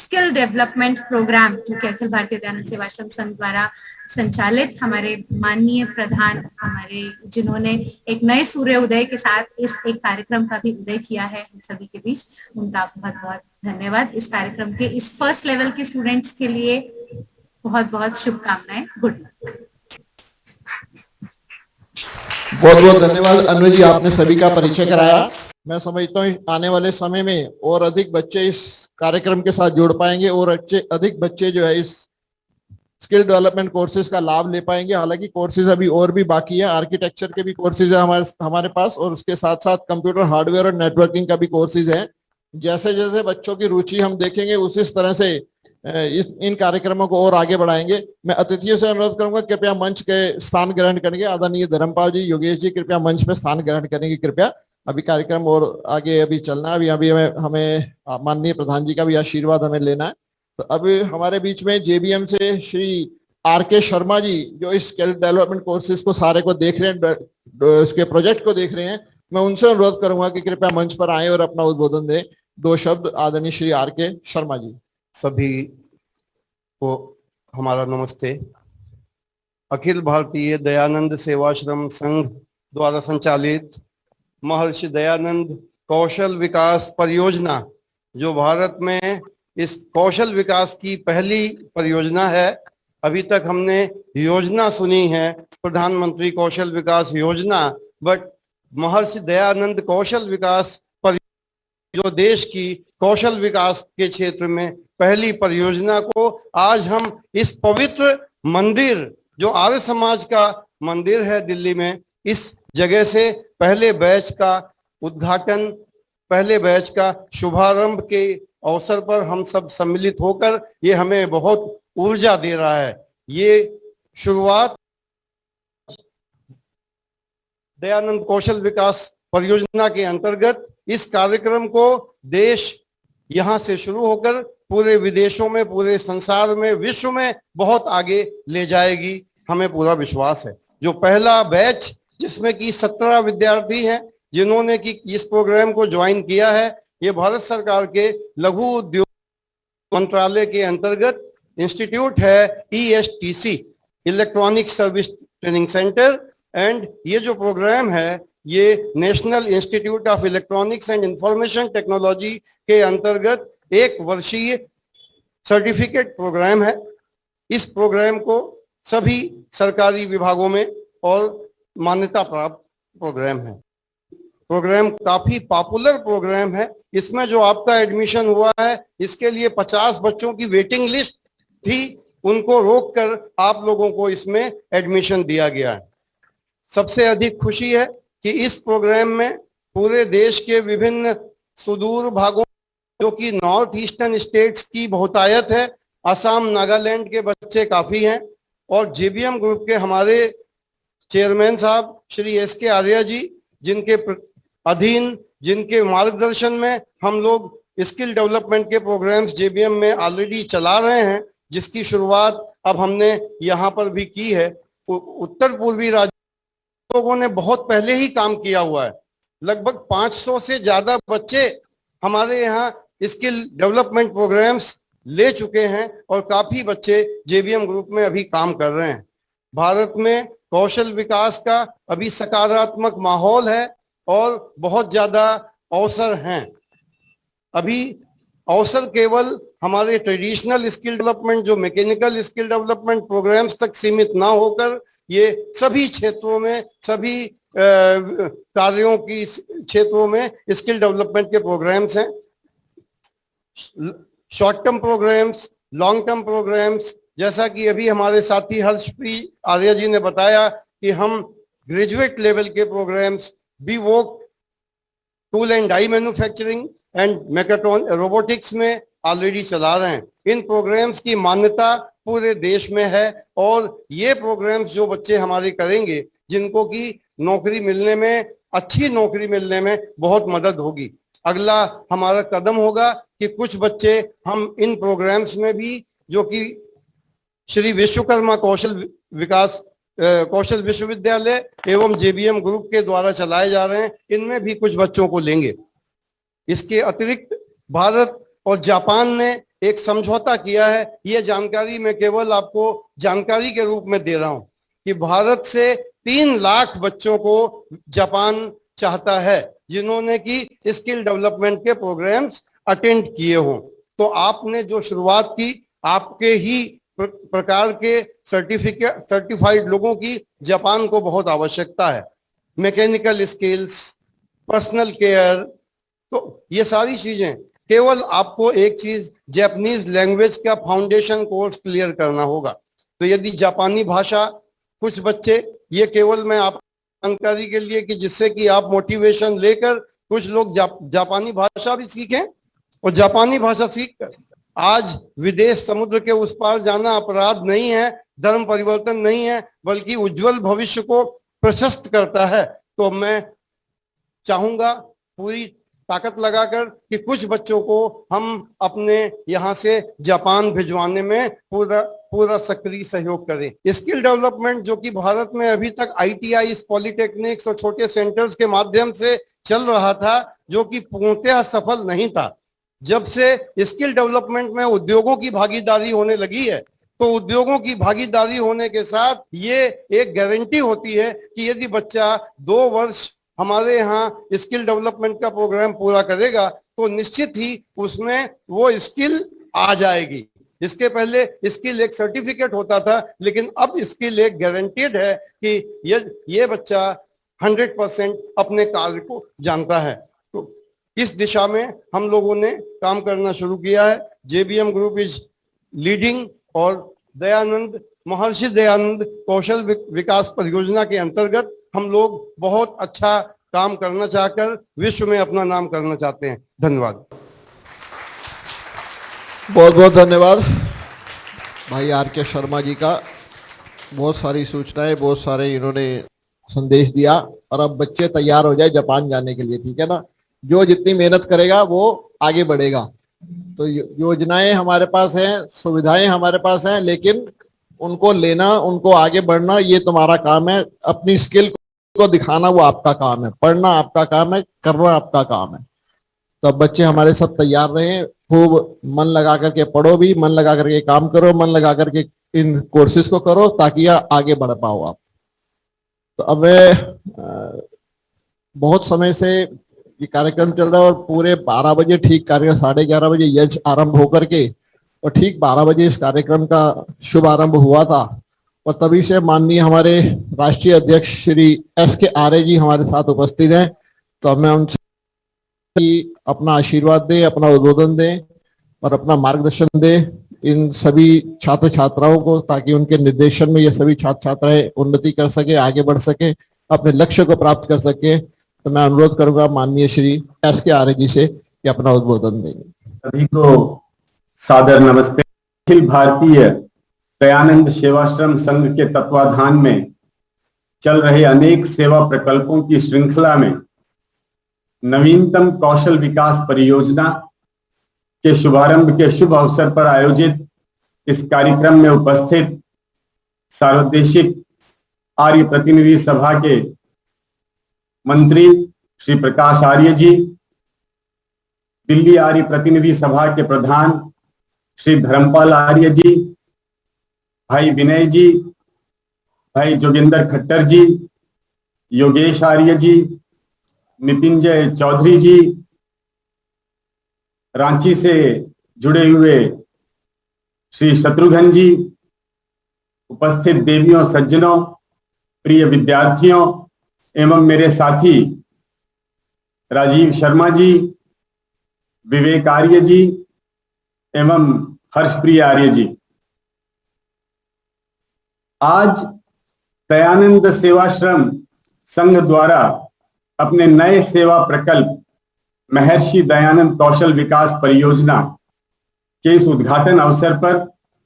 skill development programme जो कि अखिल भारतीय दयानंद सेवाश्रम संघ द्वारा संचालित, हमारे माननीय प्रधान हमारे जिन्होंने एक नए सूर्य उदय के साथ इस एक कार्यक्रम का भी उदय किया है हम सभी के बीच, उनका बहुत बहुत धन्यवाद। इस कार्यक्रम के इस फर्स्ट लेवल के स्टूडेंट्स के लिए बहुत बहुत शुभकामनाएं। Good luck. बहुत बहुत धन्यवाद अनु जी, आपने सभी का परिचय कराया। मैं समझता हूँ आने वाले समय में और अधिक बच्चे इस कार्यक्रम के साथ जुड़ पाएंगे और अधिक बच्चे जो है इस स्किल डेवलपमेंट कोर्सेज का लाभ ले पाएंगे। हालांकि कोर्सेज अभी और भी बाकी है, आर्किटेक्चर के भी कोर्सेज है हमारे पास, और उसके साथ साथ कंप्यूटर हार्डवेयर और नेटवर्किंग का भी कोर्सेज है। जैसे जैसे बच्चों की रुचि हम देखेंगे उसी तरह से इन कार्यक्रमों को और आगे बढ़ाएंगे। मैं अतिथियों से अनुरोध करूंगा कृपया मंच के स्थान ग्रहण करेंगे। आदरणीय धर्मपाल जी, योगेश जी कृपया मंच पे स्थान ग्रहण करेंगे कृपया। अभी कार्यक्रम और आगे अभी चलना है, अभी हमें माननीय प्रधान जी का भी आशीर्वाद हमें लेना है। तो अभी हमारे बीच में JBM से श्री RK शर्मा जी जो इस स्किल डेवलपमेंट कोर्सेज को सारे को देख रहे हैं, इसके प्रोजेक्ट को देख रहे हैं, मैं उनसे अनुरोध करूंगा कि कृपया मंच पर आए और अपना उद्बोधन दें। 2 शब्द आदरणीय श्री RK शर्मा जी। सभी को हमारा नमस्ते। अखिल भारतीय दयानंद सेवाश्रम संघ द्वारा संचालित महर्षि दयानंद कौशल विकास परियोजना, जो भारत में इस कौशल विकास की पहली परियोजना है। अभी तक हमने योजना सुनी है प्रधानमंत्री कौशल विकास योजना, बट महर्षि दयानंद कौशल विकास परियोजना जो देश की कौशल विकास के क्षेत्र में पहली परियोजना को आज हम इस पवित्र मंदिर जो आर्य समाज का मंदिर है दिल्ली में, इस जगह से पहले बैच का उद्घाटन, पहले बैच का शुभारंभ के अवसर पर हम सब सम्मिलित होकर ये हमें बहुत ऊर्जा दे रहा है। ये शुरुआत दयानंद कौशल विकास परियोजना के अंतर्गत इस कार्यक्रम को देश यहाँ से शुरू होकर पूरे विदेशों में, पूरे संसार में, विश्व में बहुत आगे ले जाएगी, हमें पूरा विश्वास है। जो पहला बैच जिसमें कि 17 विद्यार्थी हैं जिन्होंने कि इस प्रोग्राम को ज्वाइन किया है, ये भारत सरकार के लघु उद्योग मंत्रालय के अंतर्गत इंस्टीट्यूट है ESTC, electronic service training centre, and ये जो प्रोग्राम है ये national institute of electronics and information technology के अंतर्गत 1 वर्षीय सर्टिफिकेट प्रोग्राम है। इस प्रोग्राम को सभी सरकारी विभागों में और मान्यता प्राप्त प्रोग्राम है। प्रोग्राम काफी पॉपुलर प्रोग्राम है। इसमें जो आपका एडमिशन हुआ है इसके लिए 50 बच्चों की वेटिंग लिस्ट थी, उनको रोककर आप लोगों को इसमें एडमिशन दिया गया है। सबसे अधिक खुशी है कि इस प्रोग्राम में पूरे देश के विभिन्न सुदूर भागों जो कि नॉर्थ ईस्टर्न स्टेट्स की बहुतायत है, असम नागालैंड के बच्चे काफी हैं और जेबीएम ग्रुप के हमारे चेयरमैन साहब श्री एस.के. आर्या जी, जिनके अधीन, जिनके मार्गदर्शन में हम लोग स्किल डेवलपमेंट के प्रोग्राम्स जेबीएम में ऑलरेडी चला रहे हैं, जिसकी शुरुआत अब हमने यहाँ पर भी की है। उत्तर पूर्वी राज्यों लोगों ने बहुत पहले ही काम किया हुआ है। लगभग 500 से ज्यादा बच्चे हमारे यहाँ स्किल डेवलपमेंट प्रोग्राम्स ले चुके हैं और काफी बच्चे जेबीएम ग्रुप में अभी काम कर रहे हैं। भारत में कौशल विकास का अभी सकारात्मक माहौल है और बहुत ज्यादा अवसर हैं। अभी अवसर केवल हमारे ट्रेडिशनल स्किल डेवलपमेंट, जो मैकेनिकल स्किल डेवलपमेंट प्रोग्राम्स तक सीमित ना होकर ये सभी क्षेत्रों में, सभी कार्यों की क्षेत्रों में स्किल डेवलपमेंट के प्रोग्राम्स हैं। Short term programmes, long term programmes, जैसा कि अभी हमारे साथी हर्षप्रीत आर्या जी ने बताया कि हम ग्रेजुएट लेवल के प्रोग्राम्स भी वो tool and die manufacturing and mechatronics robotics में ऑलरेडी चला रहे हैं। इन प्रोग्राम्स की मान्यता पूरे देश में है और ये प्रोग्राम्स जो बच्चे हमारे करेंगे, जिनको की नौकरी मिलने में, अच्छी नौकरी मिलने में बहुत मदद होगी। अगला हमारा कदम होगा कि कुछ बच्चे हम इन प्रोग्राम्स में भी, जो कि श्री विश्वकर्मा कौशल विश्वविद्यालय एवं जेबीएम ग्रुप के द्वारा चलाए जा रहे हैं, इनमें भी कुछ बच्चों को लेंगे। इसके अतिरिक्त भारत और जापान ने एक समझौता किया है। ये जानकारी मैं केवल आपको जानकारी के रूप में दे रहा हूं कि भारत से 3 लाख बच्चों को जापान चाहता है, जिन्होंने की स्किल डेवलपमेंट के प्रोग्राम्स अटेंड किए हों। तो आपने जो शुरुआत की, आपके ही प्रकार के सर्टिफाइड लोगों की जापान को बहुत आवश्यकता है। मैकेनिकल स्किल्स, पर्सनल केयर, तो ये सारी चीजें, केवल आपको एक चीज, जापानीज लैंग्वेज का फाउंडेशन कोर्स क्लियर करना होगा। तो यदि जापानी भाषा, कुछ बच्चे, ये केवल मैं आप जानकारी के लिए कि जिससे कि आप मोटिवेशन लेकर कुछ लोग जापानी भाषा भी सीखें और जापानी भाषा सीखकर आज विदेश समुद्र के उस पार जाना अपराध नहीं है, धर्म परिवर्तन नहीं है, बल्कि उज्जवल भविष्य को प्रशस्त करता है। तो मैं चाहूंगा पूरी ताकत लगाकर कि कुछ बच्चों को हम अपने यहाँ से जापान भिजवाने में पूरा सक्रिय सहयोग करें। स्किल डेवलपमेंट जो कि भारत में अभी तक ITI, पॉलिटेक्निक्स और छोटे सेंटर्स के माध्यम से चल रहा था, जो कि पूर्णतः सफल नहीं था। जब से स्किल डेवलपमेंट में उद्योगों की भागीदारी होने लगी है, तो उद्योगों की भागीदारी होने के साथ ये एक गारंटी होती है कि यदि बच्चा 2 वर्ष हमारे यहाँ स्किल डेवलपमेंट का प्रोग्राम पूरा करेगा तो निश्चित ही उसमें वो स्किल आ जाएगी। इसके पहले स्किल एक सर्टिफिकेट होता था, लेकिन अब स्किल एक गारंटेड है कि ये बच्चा 100% अपने कार्य को जानता है। तो इस दिशा में हम लोगों ने काम करना शुरू किया है। जेबीएम ग्रुप इज लीडिंग और महर्षि दयानंद कौशल विकास परियोजना के अंतर्गत हम लोग बहुत अच्छा काम करना चाहकर विश्व में अपना नाम करना चाहते हैं। धन्यवाद। बहुत बहुत धन्यवाद भाई RK शर्मा जी का। बहुत सारी सूचनाएं, बहुत सारे इन्होंने संदेश दिया और अब बच्चे तैयार हो जाए जापान जाने के लिए, ठीक है ना। जो जितनी मेहनत करेगा वो आगे बढ़ेगा। तो योजनाएं हमारे पास हैं, सुविधाएं हमारे पास हैं, लेकिन उनको लेना, उनको आगे बढ़ना, ये तुम्हारा काम है। अपनी स्किल को दिखाना वो आपका काम है, पढ़ना आपका काम है, करना आपका काम है। तो अब बच्चे हमारे सब तैयार रहे, खूब मन लगा करके पढ़ो भी, मन लगा करके काम करो, मन लगा करके इन कोर्सेज को करो ताकि आगे बढ़ पाओ आप। तो अब बहुत समय से ये कार्यक्रम चल रहा है और पूरे 12 बजे ठीक कार्यक्रम, 11:30 बजे यज्ञ आरंभ होकर के और ठीक 12 बजे इस कार्यक्रम का शुभ आरंभ हुआ था। और तभी से माननीय हमारे राष्ट्रीय अध्यक्ष श्री S.के. आर्य जी हमारे साथ उपस्थित हैं। तो मैं उनसे अपना आशीर्वाद दें, अपना उद्बोधन दें और अपना मार्गदर्शन दें इन सभी छात्र छात्राओं को, ताकि उनके निर्देशन में ये सभी छात्र छात्राएं उन्नति कर सके, आगे बढ़ सके, अपने लक्ष्य को प्राप्त कर सके। तो मैं अनुरोध करूंगा माननीय श्री S.के. आर्य जी से कि अपना उद्बोधन देंगे। सभी को सादर नमस्ते। अखिल भारतीय दयानंद सेवाश्रम संघ के तत्वाधान में चल रहे अनेक सेवा प्रकल्पों की श्रृंखला में नवीनतम कौशल विकास परियोजना के शुभारंभ के शुभ अवसर पर आयोजित इस कार्यक्रम में उपस्थित सार्वदेशिक आर्य प्रतिनिधि सभा के मंत्री श्री प्रकाश आर्य जी, दिल्ली आर्य प्रतिनिधि सभा के प्रधान श्री धर्मपाल आर्य जी, भाई विनय जी, भाई जोगिंदर खट्टर जी, योगेश आर्य जी, नितिनजय चौधरी जी, रांची से जुड़े हुए श्री शत्रुघ्न जी, उपस्थित देवियों सज्जनों, प्रिय विद्यार्थियों एवं मेरे साथी राजीव शर्मा जी, विवेक आर्य जी एवं हर्षप्रिय आर्य जी, आज दयानंद सेवाश्रम संघ द्वारा अपने नए सेवा प्रकल्प महर्षि दयानंद कौशल विकास परियोजना के इस उद्घाटन अवसर पर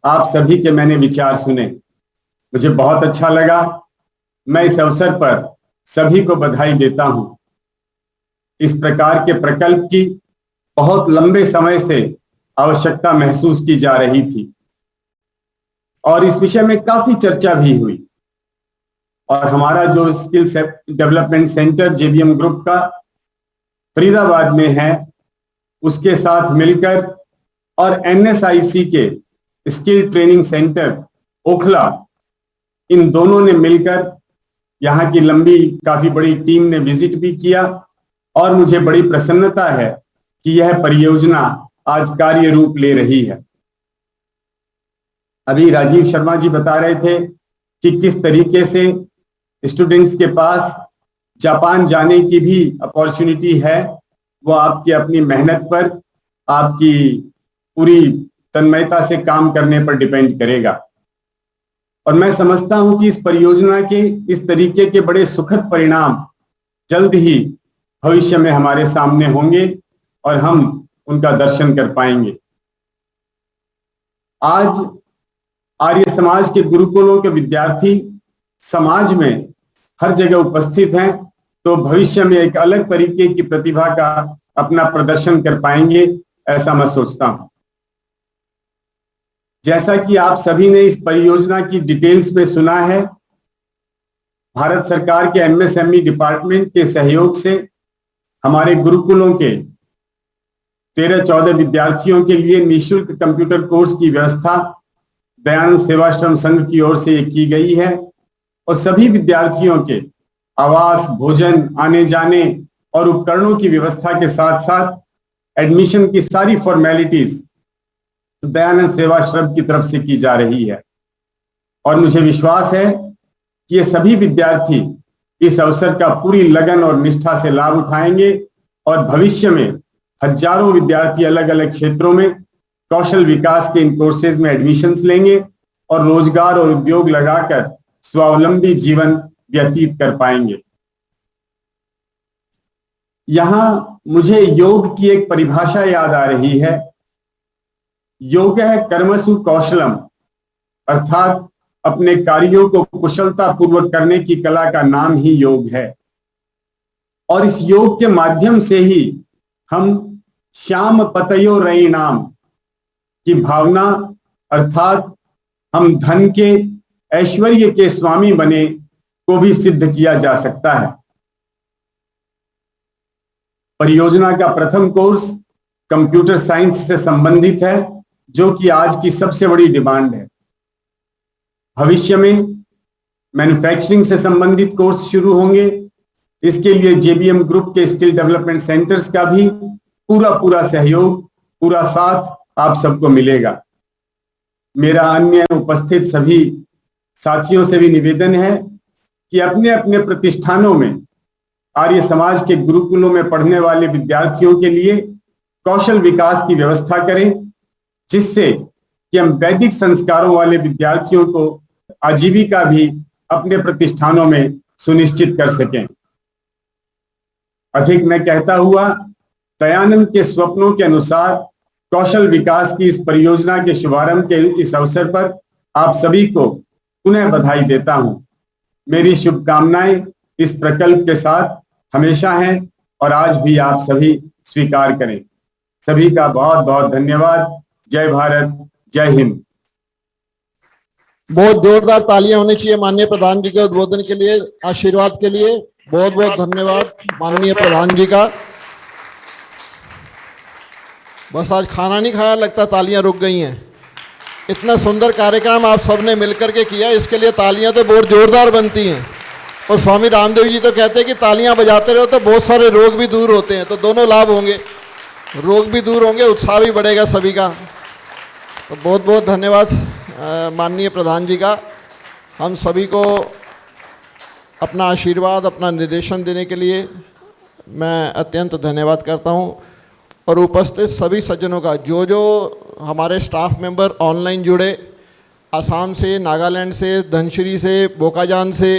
आप सभी के मैंने विचार सुने। मुझे बहुत अच्छा लगा। मैं इस अवसर पर सभी को बधाई देता हूं। इस प्रकार के प्रकल्प की बहुत लंबे समय से आवश्यकता महसूस की जा रही थी और इस विषय में काफी चर्चा भी हुई और हमारा जो skill development centre JBM group का फरीदाबाद में है, उसके साथ मिलकर और एनएसआईसी के स्किल ट्रेनिंग सेंटर ओखला, इन दोनों ने मिलकर यहाँ की लंबी काफी बड़ी टीम ने विजिट भी किया और मुझे बड़ी प्रसन्नता है कि यह परियोजना आज कार्य रूप ले रही है। अभी राजीव शर्मा जी बता रहे थे कि किस तरीके से स्टूडेंट्स के पास जापान जाने की भी अपॉर्चुनिटी है। वो आपकी अपनी मेहनत पर, आपकी पूरी तन्मयता से काम करने पर डिपेंड करेगा और मैं समझता हूं कि इस परियोजना के इस तरीके के बड़े सुखद परिणाम जल्द ही भविष्य में हमारे सामने होंगे और हम उनका दर्शन कर पाएंगे। आज आर्य समाज के गुरुकुलों के विद्यार्थी समाज में हर जगह उपस्थित हैं, तो भविष्य में एक अलग तरीके की प्रतिभा का अपना प्रदर्शन कर पाएंगे, ऐसा मैं सोचता हूं। जैसा कि आप सभी ने इस परियोजना की डिटेल्स में सुना है, भारत सरकार के एमएसएमई डिपार्टमेंट के सहयोग से हमारे गुरुकुलों के 13-14 विद्यार्थियों के लिए निःशुल्क कंप्यूटर कोर्स की व्यवस्था दयानंद सेवाश्रम संघ की ओर से की गई है और सभी विद्यार्थियों के आवास, भोजन, आने जाने और उपकरणों की व्यवस्था के साथ साथ एडमिशन की सारी फॉर्मेलिटीज दयानंद सेवाश्रम की तरफ से की जा रही है और मुझे विश्वास है कि ये सभी विद्यार्थी इस अवसर का पूरी लगन और निष्ठा से लाभ उठाएंगे और भविष्य में हजारों विद्यार्थी अलग अलग क्षेत्रों में कौशल विकास के इन कोर्सेज में एडमिशन्स लेंगे और रोजगार और उद्योग लगाकर स्वावलंबी जीवन व्यतीत कर पाएंगे। यहां मुझे योग की एक परिभाषा याद आ रही है। योग है कर्मसु कौशलम, अर्थात अपने कार्यों को कुशलता पूर्वक करने की कला का नाम ही योग है और इस योग के माध्यम से ही हम श्याम पतयो रई नाम की भावना, अर्थात हम धन के, ऐश्वर्य के स्वामी बने को भी सिद्ध किया जा सकता है। परियोजना का प्रथम कोर्स कंप्यूटर साइंस से संबंधित है, जो कि आज की सबसे बड़ी डिमांड है। भविष्य में मैन्युफैक्चरिंग से संबंधित कोर्स शुरू होंगे। इसके लिए जेबीएम ग्रुप के स्किल डेवलपमेंट सेंटर्स का भी पूरा सहयोग, पूरा साथ आप सबको मिलेगा। मेरा अन्य उपस्थित सभी साथियों से भी निवेदन है कि अपने अपने प्रतिष्ठानों में आर्य समाज के गुरुकुलों में पढ़ने वाले विद्यार्थियों के लिए कौशल विकास की व्यवस्था करें, जिससे कि हम वैदिक संस्कारों वाले विद्यार्थियों को आजीविका भी अपने प्रतिष्ठानों में सुनिश्चित कर सकें। अधिक मैं कहता हुआ, दयानंद के स्वप्नों के अनुसार कौशल विकास की इस परियोजना के शुभारंभ के इस अवसर पर आप सभी को पुनः बधाई देता हूं। मेरी शुभकामनाएं इस प्रकल्प के साथ हमेशा हैं और आज भी आप सभी स्वीकार करें। सभी का बहुत बहुत धन्यवाद। जय भारत, जय हिंद। बहुत जोरदार तालियां होनी चाहिए माननीय प्रधान जी के उद्बोधन के लिए, आशीर्वाद के लिए। बहुत बहुत धन्यवाद माननीय प्रधान जी का। बस आज खाना नहीं खाया, लगता तालियां रुक गई हैं। इतना सुंदर कार्यक्रम आप सबने मिलकर के किया, इसके लिए तालियां तो बहुत जोरदार बनती हैं। और स्वामी रामदेव जी तो कहते हैं कि तालियां बजाते रहो तो बहुत सारे रोग भी दूर होते हैं। तो दोनों लाभ होंगे, रोग भी दूर होंगे, उत्साह भी बढ़ेगा सभी का। तो बहुत बहुत धन्यवाद माननीय प्रधान जी का। हम सभी को अपना आशीर्वाद, अपना निर्देशन देने के लिए मैं अत्यंत धन्यवाद करता हूं। और उपस्थित सभी सज्जनों का, जो जो हमारे स्टाफ मेंबर ऑनलाइन जुड़े, असम से, नागालैंड से, धनसिरी से, बोकाजान से,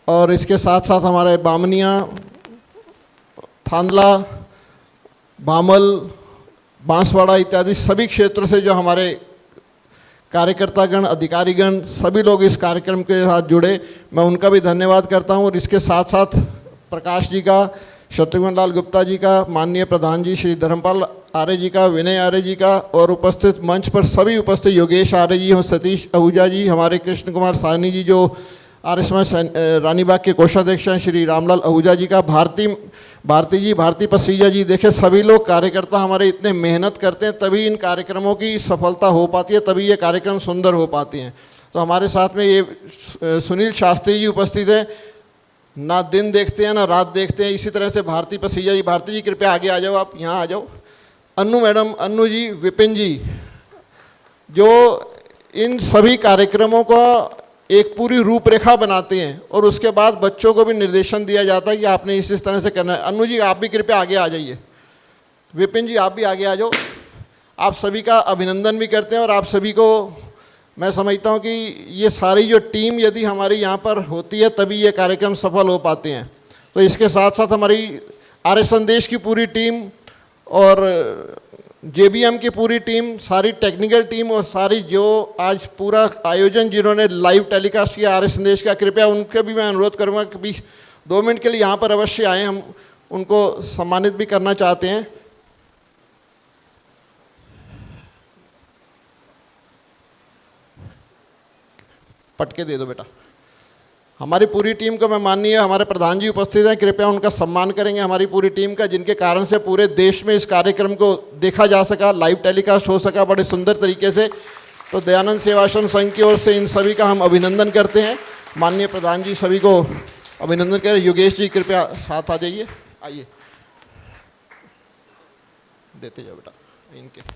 और इसके साथ साथ हमारे बामनिया, थांदला, बामल, बांसवाड़ा इत्यादि सभी क्षेत्रों से जो हमारे कार्यकर्तागण, अधिकारीगण, सभी लोग इस कार्यक्रम के साथ जुड़े, मैं उनका भी धन्यवाद करता हूं। और इसके साथ साथ प्रकाश जी का, शत्रुघ्न लाल गुप्ता जी का, माननीय प्रधान जी श्री धर्मपाल आर्य जी का, विनय आर्य जी का, और उपस्थित मंच पर सभी उपस्थित योगेश आर्य जी और सतीश आहूजा जी, हमारे कृष्ण कुमार साहनी जी जो RSMS रानीबाग के कोषाध्यक्ष हैं, श्री रामलाल आहूजा जी का, भारती पसीजा जी। देखे सभी लोग कार्यकर्ता हमारे इतने मेहनत करते हैं, तभी इन कार्यक्रमों की सफलता हो पाती है, तभी ये कार्यक्रम सुंदर हो पाते हैं। तो हमारे साथ में ये सुनील शास्त्री जी उपस्थित हैं, ना दिन देखते हैं ना रात देखते हैं। इसी तरह से भारती पसीजा जी, भारती जी कृपया आगे आ जाओ, आप यहाँ आ जाओ। अन्नू मैडम, अन्नू जी, विपिन जी, जो इन सभी कार्यक्रमों का एक पूरी रूपरेखा बनाते हैं और उसके बाद बच्चों को भी निर्देशन दिया जाता है कि आपने इस तरह से करना है। अन्नू जी आप भी कृपया आगे आ जाइए, विपिन जी आप भी आगे आ जाओ। आप सभी का अभिनंदन भी करते हैं और आप सभी को मैं समझता हूं कि ये सारी जो टीम यदि हमारी यहाँ पर होती है तभी ये कार्यक्रम सफल हो पाते हैं। तो इसके साथ साथ हमारी आर्य संदेश की पूरी टीम और JBM की पूरी टीम, सारी टेक्निकल टीम और सारी जो आज पूरा आयोजन जिन्होंने लाइव टेलीकास्ट किया आर्य संदेश का, कृपया उनके भी मैं अनुरोध करूँगा कि भी 2 मिनट के लिए यहाँ पर अवश्य आएँ, हम उनको सम्मानित भी करना चाहते हैं। पटके दे दो बेटा। हमारी पूरी टीम को मैं माननीय हमारे प्रधान जी उपस्थित हैं, कृपया उनका सम्मान करेंगे हमारी पूरी टीम का, जिनके कारण से पूरे देश में इस कार्यक्रम को देखा जा सका, लाइव टेलीकास्ट हो सका बड़े सुंदर तरीके से। तो दयानंद सेवाश्रम संघ की ओर से इन सभी का हम अभिनंदन करते हैं। माननीय प्रधान जी सभी को अभिनंदन करें। योगेश जी कृपया साथ आ जाइए, आइए देते जाओ बेटा इनके।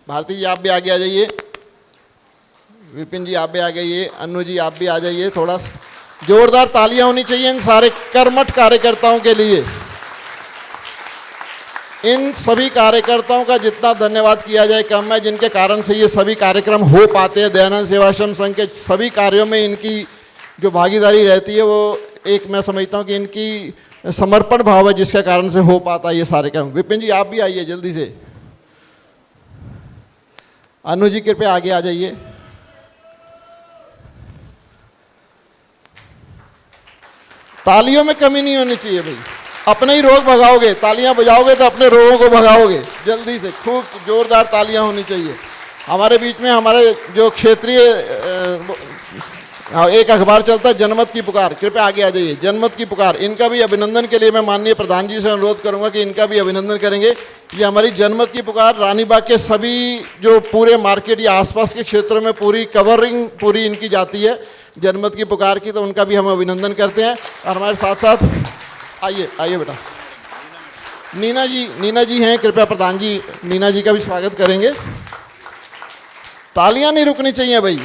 भारती जी आप भी आगे आ जाइए, विपिन जी आप भी आ जाइए, अन्नू जी आप भी आ जाइए। थोड़ा जोरदार तालियां होनी चाहिए इन सारे कर्मठ कार्यकर्ताओं के लिए। इन सभी कार्यकर्ताओं का जितना धन्यवाद किया जाए कम है, जिनके कारण से ये सभी कार्यक्रम हो पाते हैं। दयानंद सेवाश्रम संघ के सभी कार्यों में इनकी जो भागीदारी रहती है वो एक मैं समझता हूँ कि इनकी समर्पण भाव है, जिसके कारण से हो पाता है ये सारे काम। विपिन जी आप भी आइए जल्दी से। अनु जी कृपया आगे आ जाइए। तालियों में कमी नहीं होनी चाहिए भाई, अपने ही रोग भगाओगे, तालियां बजाओगे तो अपने रोगों को भगाओगे। जल्दी से खूब जोरदार तालियां होनी चाहिए। हमारे बीच में हमारे जो क्षेत्रीय एक अखबार चलता है जनमत की पुकार, कृपया आगे आ जाइए। जनमत की पुकार, इनका भी अभिनंदन के लिए मैं माननीय प्रधान जी से अनुरोध करूंगा कि इनका भी अभिनंदन करेंगे। ये हमारी जनमत की पुकार रानीबाग के सभी जो पूरे मार्केट या आसपास के क्षेत्रों में पूरी कवरिंग पूरी इनकी जाती है जनमत की पुकार की, तो उनका भी हम अभिनंदन करते हैं। और हमारे साथ साथ आइए आइए बेटा नीना जी हैं, कृपया प्रधान जी नीना जी का भी स्वागत करेंगे। तालियां नहीं रुकनी चाहिए भाई,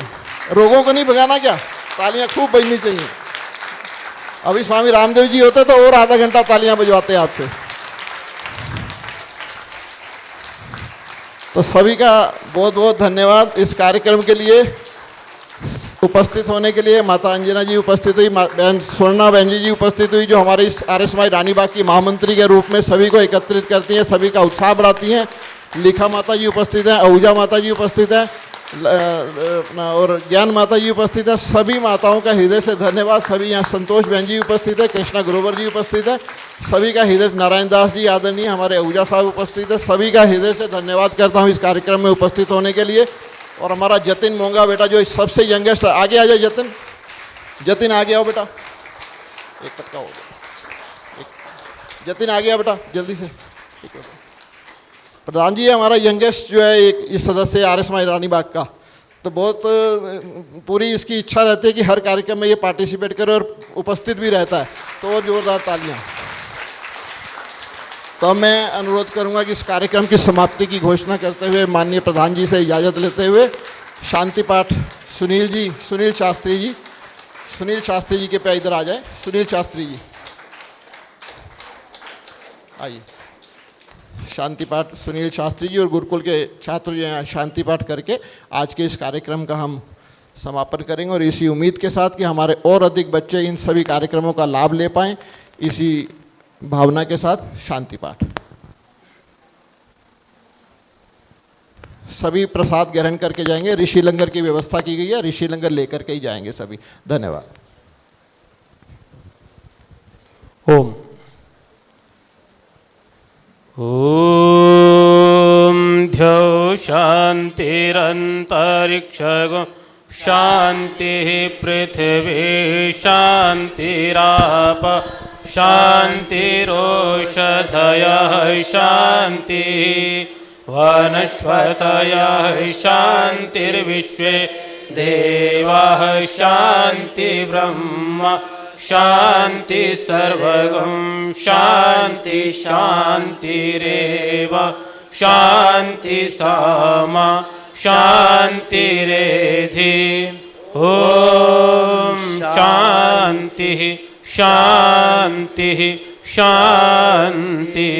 रोगों को नहीं भगाना क्या, तालियां खूब बजनी चाहिए। अभी स्वामी रामदेव जी होते तो और आधा घंटा तालियां बजवाते आपसे। तो सभी का बहुत बहुत धन्यवाद इस कार्यक्रम के लिए उपस्थित होने के लिए। माता अंजना जी उपस्थित हुई, बहन स्वर्णा बहन जी उपस्थित हुई, जो हमारे इस RSMI रानीबाग की महामंत्री के रूप में सभी को एकत्रित करती हैं, सभी का उत्साह बढ़ाती हैं। लिखा माता जी उपस्थित हैं, आहूजा माता जी उपस्थित हैं और ज्ञान माता जी उपस्थित है। सभी माताओं का हृदय से धन्यवाद। सभी यहाँ संतोष बहन जी उपस्थित है, कृष्णा ग्रोवर जी उपस्थित है, सभी का हृदय, नारायण दास जी आदरणीय हमारे आहूजा साहब उपस्थित है, सभी का हृदय से धन्यवाद करता हूँ इस कार्यक्रम में उपस्थित होने के लिए। और हमारा जतिन मोंगा बेटा जो सबसे यंगेस्ट, आगे आ जाए जतिन, जतिन आगे आओ बेटा, एक पटका हो गया, जतिन आ गया बेटा जल्दी से। प्रधान जी हमारा यंगेस्ट जो है एक इस सदस्य RSMI रानीबाग का, तो बहुत पूरी इसकी इच्छा रहती है कि हर कार्यक्रम में ये पार्टिसिपेट करे और उपस्थित भी रहता है, तो और जोरदार तालियां। तो अब मैं अनुरोध करूंगा कि इस कार्यक्रम की समाप्ति की घोषणा करते हुए माननीय प्रधान जी से इजाज़त लेते हुए शांति पाठ सुनील शास्त्री जी के पे इधर आ जाए। सुनील शास्त्री जी आइए। शांति पाठ सुनील शास्त्री जी और गुरुकुल के छात्र जो हैं शांति पाठ करके आज के इस कार्यक्रम का हम समापन करेंगे। और इसी उम्मीद के साथ कि हमारे और अधिक बच्चे इन सभी कार्यक्रमों का लाभ ले पाएँ, इसी भावना के साथ शांति पाठ। सभी प्रसाद ग्रहण करके जाएंगे। ऋषि लंगर की व्यवस्था की गई है, ऋषि लंगर लेकर के ही जाएंगे सभी। धन्यवाद। ओम ओम ध्यो शांतिरंतरिक्षगो शांति पृथ्वी शांतिराप शांतिरोषधयः शांति वनस्पतयः शांतिर्विश्वे देवाः शांति ब्रह्म शांति सर्वगं शांति शांतिरेव शांति सामा शांतिरेधि। ओम शांति शांति शांति।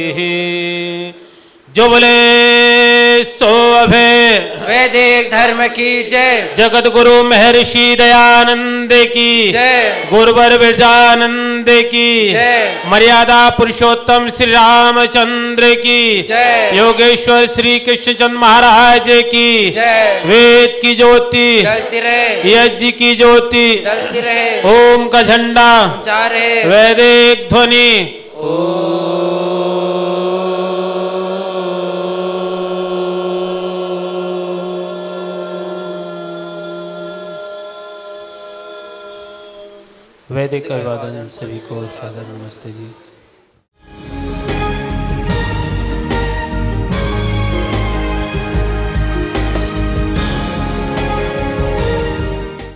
जो बोले सो अभय वैदिक धर्म की जय। जगत गुरु महर्षि दयानंद की जय। गुरुवर विरजानंद की जय। मर्यादा पुरुषोत्तम श्री रामचंद्र की जय। योगेश्वर श्री कृष्णचंद्र महाराज की जय। वेद की ज्योति जलती रहे, यज्ञ की ज्योति जलती रहे, ओम का झंडा ऊंचा रहे, वैदिक ध्वनि वैदिक अभिवादन सभी को सादर नमस्ते जी।